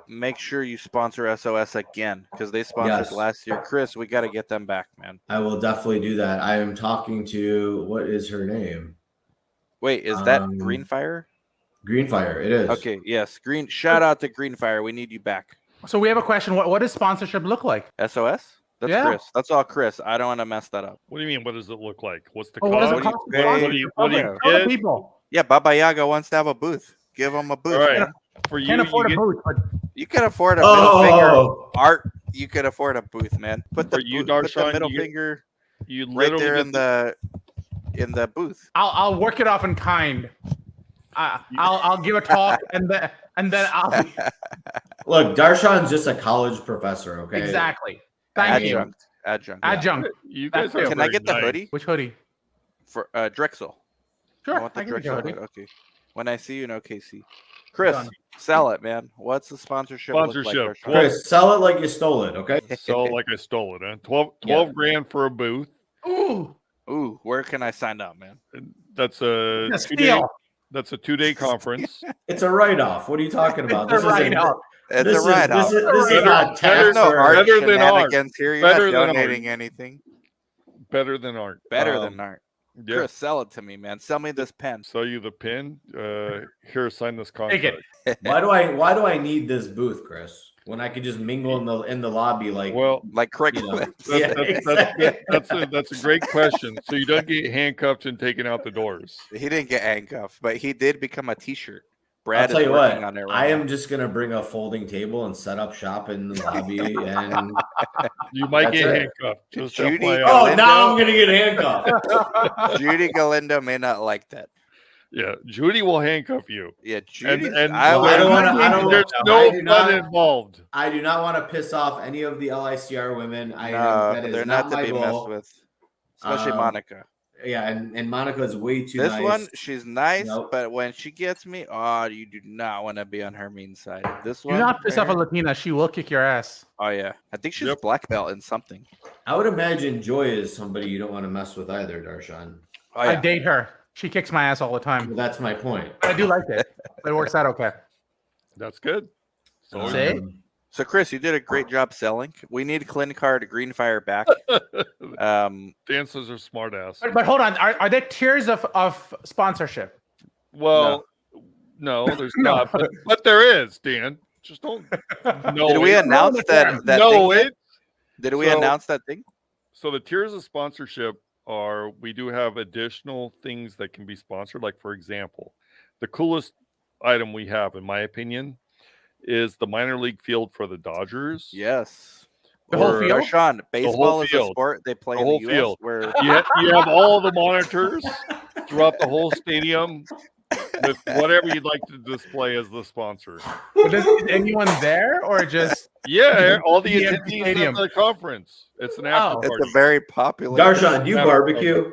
make sure you sponsor SOS again because they sponsored Yes. last year. Chris, we got to get them back, man. I will definitely do that. I am talking to, what is her name? Wait, is that Greenfire? Greenfire. It is. Okay, yes. Shout out to Greenfire. We need you back. So we have a question. What does sponsorship look like? SOS? That's Yeah. Chris. That's all Chris. I don't want to mess that up. What do you mean? What does it look like? What's the What does cost? it What cost? do you pay? What do you Tell the get? people. Yeah, Baba Yaga wants to have a booth. Give him a booth, All right. man. For you, Can't afford you a booth, but You can afford a middle finger. Oh, Art, you could afford a booth, man. Put the, For you, put the Darshan, middle you- finger you right literally there get in the booth. I'll work it off in kind. I'll give a talk and then I'll look, Darshan's just a college professor. Okay. exactly. Thank you. Adjunct. Adjunct. You guys That's are it. Can I very get the nice. hoodie Which hoodie? for Drexel? I Sure. want the I can get Drexel your hoodie. hoodie. Okay. When I see you in OKC, Chris, Done. sell it, man. What's the sponsorship? Look like, Sponsorship. Darshan? Chris, sell it like you stole it. Okay. So like I stole it, huh? 12 Yeah. grand for a booth. Ooh, Ooh, where can I sign up, man? That's a that's 2-day. steal. That's a 2-day conference. It's a write-off. What are you talking about? It's a write-off. It's This a write-off. is Better- not There's tax no or art Better than art. shenanigans here. You're Better not than donating anything. Better than art. Better than art. Yeah. Chris, sell it to me, man. Sell me this pen. Sell you the pin. Here, sign this Take contract. it. why do I need this booth, Chris? When I could just mingle in the lobby like Well, Like Craig you know, Phillips. Yeah, that's a great question. So you don't get handcuffed and taken out the doors. He didn't get handcuffed, but he did become a T-shirt. I'll Brad tell is you working what, on it right I now. am just gonna bring a folding table and set up shop in the lobby and You might That's get it. handcuffed. Just Judy FYI. oh, Galindo? now I'm gonna get handcuffed. Judy Galindo may not like that. Yeah, Judy will handcuff you. Yeah, Judy. and Well, I don't wanna- There's I no do fun not- involved. I do not want to piss off any of the LICR women. No, That is they're not not to my be goal. messed with, especially Monica. Monica. Yeah, and Monica is way too This nice. one, she's nice, Nope. but when she gets me, oh, you do not want to be on her mean side. This Do one, not piss right off a here? Latina. She will kick your ass. Oh yeah, I think she's Yep. black belt in something. I would imagine Joy is somebody you don't want to mess with either, Darshan. Oh I yeah, date her. She kicks my ass all the time. Well, that's my point. I do like it. It works out okay. That's good. So See? So Chris, you did a great job selling. We need Clin Card Greenfire back. dancers are smart ass. But hold on. Are there tiers of sponsorship? Well, no, there's No. not, but there is, Dan. Just don't know Did we it. announce that know thing yet? it. Did we So- announce that thing? So the tiers of sponsorship are we do have additional things that can be sponsored. Like, for example, the coolest item we have, in my opinion, is the minor league field for the Dodgers. Yes. The whole Or, field? Sean, baseball is a field. sport they play The in the whole US field. where You have all the monitors throughout the whole stadium with whatever you'd like to display as the sponsor. But is anyone there or just Yeah, all the The empty attendees stadium. of the conference. It's an after Oh. it's party. a very popular. Darshan, do you Yeah. barbecue?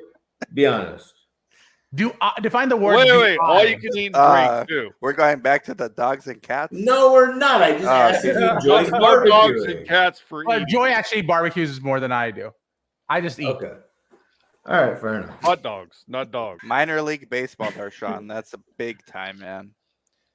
Be honest. Define the word. Wait. All DI. you can eat and drink too. We're going back to the dogs and cats. No, we're not. I just asked if he enjoys No dogs barbecuing. and cats for Well, eating. Joy actually barbecues more than I do. I just eat. Okay. All right, fair enough. Hot dogs, not dogs. Minor league baseball, Darshawn. That's a big time, man.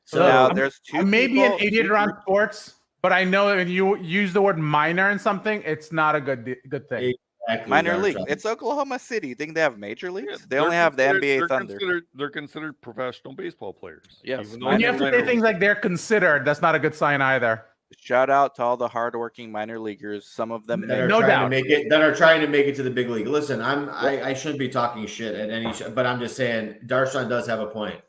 So now I'm- there's two. I may be an people- idiot two around groups- sports, but I know that when you use the word minor in something, it's not a good thing. Exactly, Minor league. Darshan. It's Oklahoma City. You think they have major leagues? Yeah, they they're only have the considered- NBA they're Thunder. They're considered professional baseball players. Yes, even though When you minor have to league. say things like they're considered, that's not a good sign either. Shout out to all the hardworking minor leaguers. Some of them that are No trying doubt. to make it that are trying to make it to the big league. Listen, I shouldn't be talking shit at any, but I'm just saying Darshan does have a point,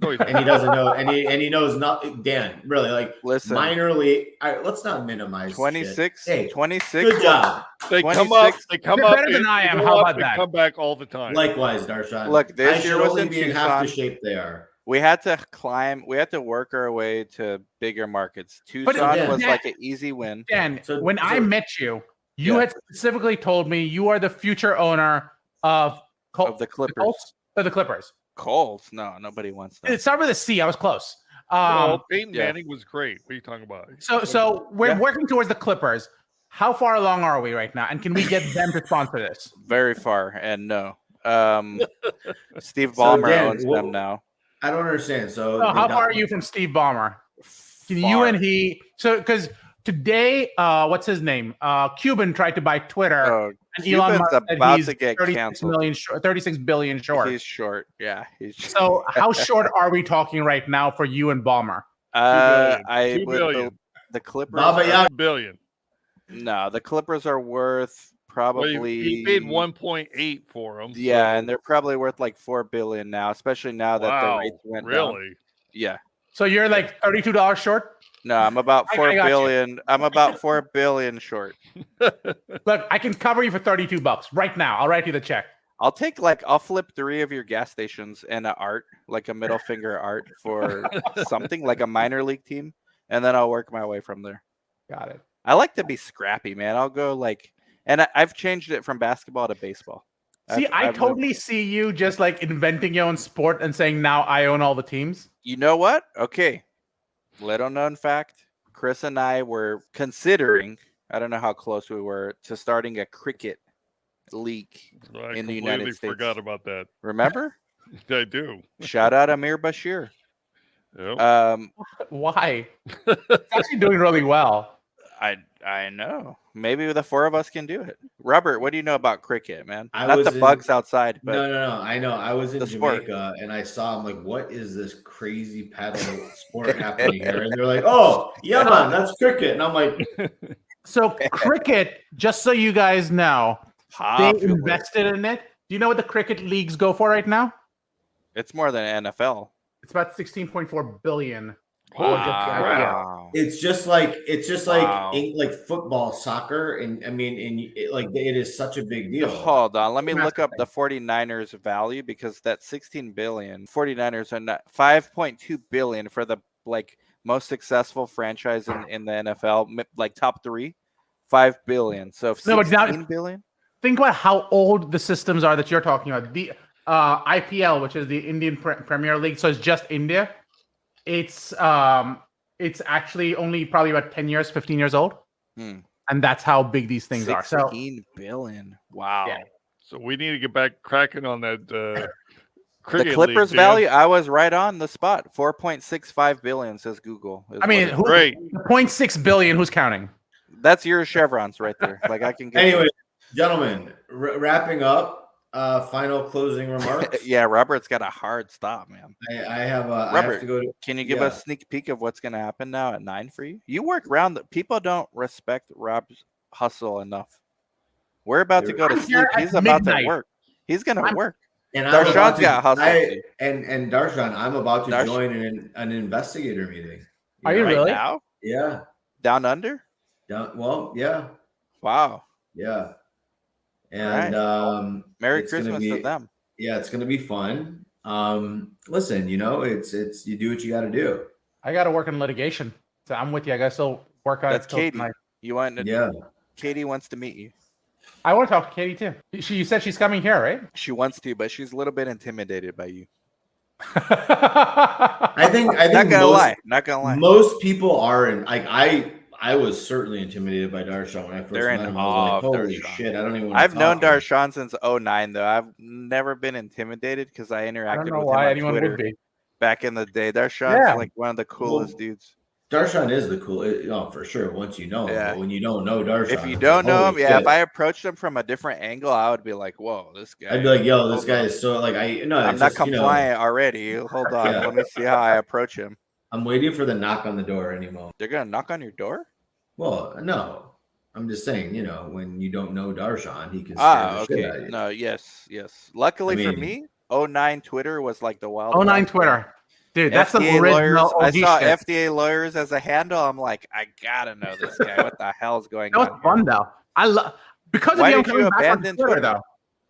No, he- and he doesn't know, and he knows not. Dan, really, like Listen, minor league. All right, let's not minimize. 26, Shit. Hey, 26. good job. They come up. 26 They come You're up. better than and I am. go How up about and that? Come back all the time. Likewise, Darshan. Look, this I should year was only in be in half the Tucson. shape they are. We had to climb. We had to work our way to bigger markets. Tucson Dan- was Dan- like an easy win. Dan, So- when I so- met you, you Yeah. had specifically told me you are the future owner of Of the Clippers. Colts or the Clippers. Colts? No, nobody wants that. It started with a C. I was close. Well, Peyton yeah. Manning was great. What are you talking about? So we're Yeah. working towards the Clippers. How far along are we right now? And can we get them to sponsor this? Very far, and no. Steve So, Ballmer Dan, owns what- them now. I don't understand. So, So how the- far are you from Steve Ballmer? Can you Far. and he? So because today, what's his name? Cuban tried to buy Twitter, Oh, and Elon Cuban's Musk said about he's to get 36 canceled. million short, 36 billion short. He's short. Yeah, he's. So how short are we talking right now for you and Ballmer? I $2 with billion. the Clippers. Baba are- Yaga. $1 billion. No, the Clippers are worth Well, probably. he paid 1.8 for him. Yeah, so- and they're probably worth like $4 billion now, especially now that the wow, rates went down. really? Yeah. So you're like $32 short. No, I'm about I 4 got you. billion. I'm about 4 billion short. Look, I can cover you for $32 right now. I'll write you the check. I'll flip 3 of your gas stations and a art, like a middle finger art for something like a minor league team, and then I'll work my way from there. Got it. I like to be scrappy, man. I'll go like, and I've changed it from basketball to baseball. See, I I've totally see you just like inventing your own sport and saying now I own all the teams. You know what? Okay. Little known fact. Chris and I were considering, I don't know how close we were, to starting a cricket league. I In the completely United States. forgot about that. Remember? I do. Shout out Amir Bashir. Yep. Why? It's actually doing really well. I know. Maybe the 4 of us can do it. Robert, what do you know about cricket, man? I Not was the in- bugs outside, but No. I know. I was in the sport. Jamaica and I saw him like, what is this crazy paddle sport happening here? And they're like, oh, yeah, man, that's cricket. And I'm like, So cricket, just so you guys know, they popular. invested in it. Do you know what the cricket leagues go for right now? It's more than NFL. It's about 16.4 billion. Holy Wow. it's just like Wow. like football, soccer, and I mean, like it is such a big deal. Hold on, let me look up Massive. the 49ers value because that 16 billion 49ers are not 5.2 billion for the like most successful franchise in the NFL, like top 3, 5 billion. So No, but now- 16 billion. Think about how old the systems are that you're talking about. The IPL, which is the Indian Premier League, so it's just India. It's actually only probably about 10 years, 15 years old. Hmm. And that's how big these things are. So 16 billion. Wow. Yeah. So we need to get back cracking on that The cricket Clippers league, Dan. value, I was right on the spot. 4.65 billion says Google. is I mean, what it- who, Great. 0.6 billion, who's counting? that's your chevrons right there. Like I can get Anyway, gentlemen, wrapping up. Final closing remarks. yeah, Robert's got a hard stop, man. I have Robert, to go to. Can you give Yeah. us a sneak peek of what's going to happen now at 9 for you? You work round the people don't respect Rob's hustle enough. We're about to go to I'm here sleep. at He's about to midnight. work. He's going to I'm- work. And I'm about Darshan's to- got hustle. and Darshan, I'm about to Darshan- join an investigator meeting. Are you right really? now? Yeah. Down under? Well, yeah. Wow. Yeah. And Merry it's gonna Christmas be- to them. yeah, it's gonna be fun. Listen, it's you do what you got to do. I got to work in litigation. So I'm with you. I got to still work on That's it till Katie. tonight. You want to, Yeah. Katie wants to meet you. I want to talk to Katie too. You said she's coming here, right? She wants to, but she's a little bit intimidated by you. I think Not gonna lie. Not gonna lie. most people are in. Like I was certainly intimidated by Darshan when I first They're met in him. I was awe like, of holy Darshan. shit! I don't even want to I've known talk to him. Darshan since 09, though. I've never been intimidated because I I don't interacted know with why him on anyone Twitter would be. back in the day. Darshan's Yeah. like one of the coolest dudes. Darshan is the cool. Oh, for sure. Once you know him, Yeah. but when you don't know Darshan, If you it's don't like, know him, holy yeah, shit. if I approached him from a different angle, I would be like, whoa, this guy. I'd be like, yo, this hold guy on. is so like I'm it's not just, compliant already. Hold on. Yeah. Let me see how I approach him. I'm waiting for the knock on the door anymore. They're gonna knock on your door? Well, no. I'm just saying, when you don't know Darshan, he can scare the shit out of you. No, yes. Luckily for me, 09 Twitter was like the wild. 09 West. Twitter. Dude, that's the FDA original lawyers. I OG saw shit. FDA lawyers as a handle. I'm like, I gotta know this guy. What the hell's going That was on? fun though. I love because Why of you. I'm did coming you back on abandon Twitter, Twitter? though.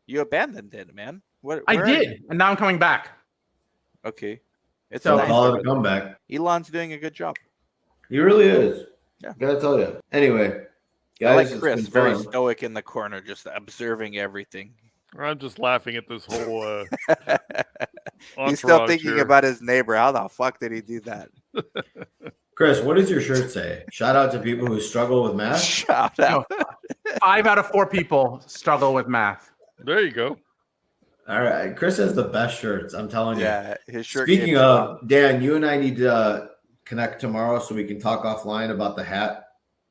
You abandoned it, man. What? I where are you? did, and now I'm coming back. Okay, it's So- Don't nice. call it a comeback. Elon's doing a good job. He really is. Yeah. Gotta tell you. Anyway, guys, I like it's Chris, been very fun. stoic in the corner, just observing everything. I'm just laughing at this whole. He's still entourage thinking here. about his neighbor. How the fuck did he do that? Chris, what does your shirt say? Shout out to people who struggle with math. Shout out. 5 out of 4 people struggle with math. There you go. All right, Chris has the best shirts. I'm telling you. Yeah, his shirt. Speaking game's of, strong. Dan, you and I need to connect tomorrow so we can talk offline about the hat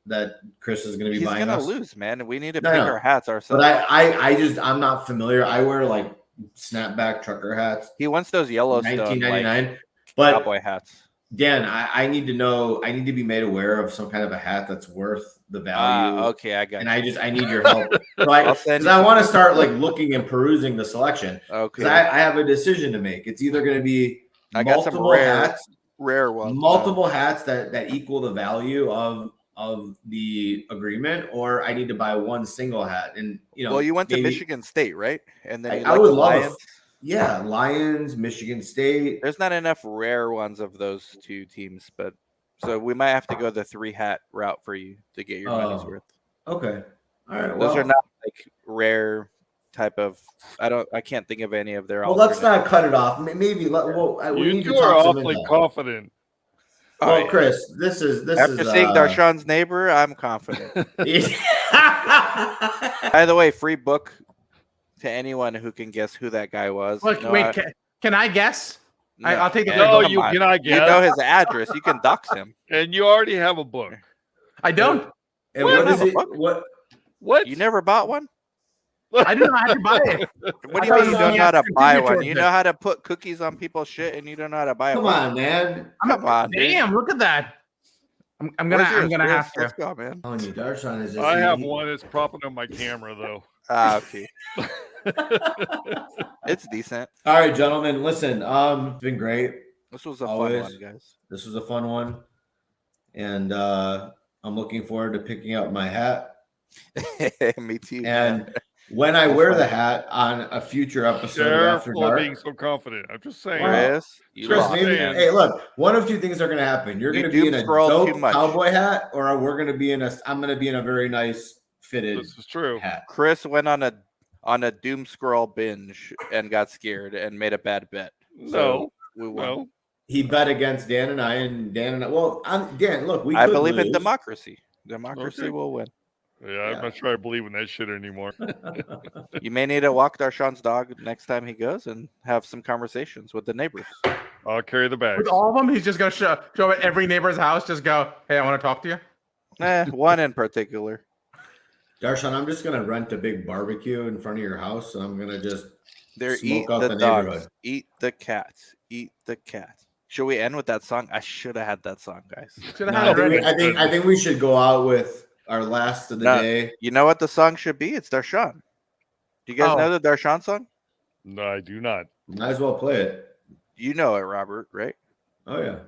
that Chris is going to be he's buying gonna us. lose, man. We need to No, pick no. our hats But ourselves. I'm not familiar. I wear like snapback trucker hats, He wants those Yellowstone like 1999. But cowboy hats. Dan, I need to know. I need to be made aware of some kind of a hat that's worth the value. Okay, I got. And you. I need your help. I'll send Because you I some want to pictures. start like looking and perusing the selection. Okay, Because I have a decision to make. It's either going to be I got some multiple rare ones. multiple hats that equal the value of the agreement, or I need to buy one single hat. And Well, you went to maybe- Michigan State, right? And then you I like would the love Lions. Lions, Michigan State. There's not enough rare ones of those two teams, but so we might have to go the 3-hat route for you to get your money's Oh, worth. Okay. All right. Those are not like rare type of. I can't think of any of their. Well, let's alternate- not cut it off. Maybe we You need to two are talk some awfully info. confident. Oh, Well, yeah. Chris, this is After seeing Darshan's neighbor, I'm confident. By the way, free book to anyone who can guess who that guy was. Look, No, wait, can I guess? I'll take the man, free No, book. you come on. cannot You guess. know his address. You can dox him. And you already have a book. I don't. And What? what is Have a it? book? What? What? You never bought one? I didn't know how to buy it. What do I you thought mean it you was don't me know how to asking buy contribute one? towards You it. know how to put cookies on people's shit, and you don't know how to buy Come one. on, man. Come on, dude. Damn, look at that. I'm Where's gonna yours, Chris? have to. Let's go, man. I'm telling you, Darshan is just. I have one that's propping on my camera, though. Okay. It's decent. All right, gentlemen. Listen, it's been great. This was a Always. fun one, guys. This was a fun one, and I'm looking forward to picking out my hat. Me too. And when I wear the hat on a future episode of After Careful of Dark, being so confident. I'm just saying. Chris, you Chris, lost, maybe, man. hey, look, one of two things are going to happen. You're You going to be in doom a scroll too dope much. cowboy hat, or I'm going to be in a very nice fitted This is true. hat. Chris went on a doom scroll binge and got scared and made a bad bet. No, We won. no. He bet against Dan and I, well, Dan, look, we I could believe in lose. democracy. Democracy Okay. will win. Yeah, I'm not sure I believe in that shit anymore. You may need to walk Darshan's dog next time he goes and have some conversations with the neighbors. I'll carry the bags. With all of them, he's just gonna show at every neighbor's house. Just go, hey, I want to talk to you. One in particular. Darshan, I'm just going to rent a big barbecue in front of your house, and I'm going to just They're smoke eat out the the dogs, neighborhood. eat the cats, eat the cats. Should we end with that song? I should have had that song, guys. Should No, have had it ready. I think we should go out with our last of the No. day. You know what the song should be? It's Darshan. Do you guys Oh. know the Darshan song? No, I do not. Might as well play it. You know it, Robert, right? Oh yeah.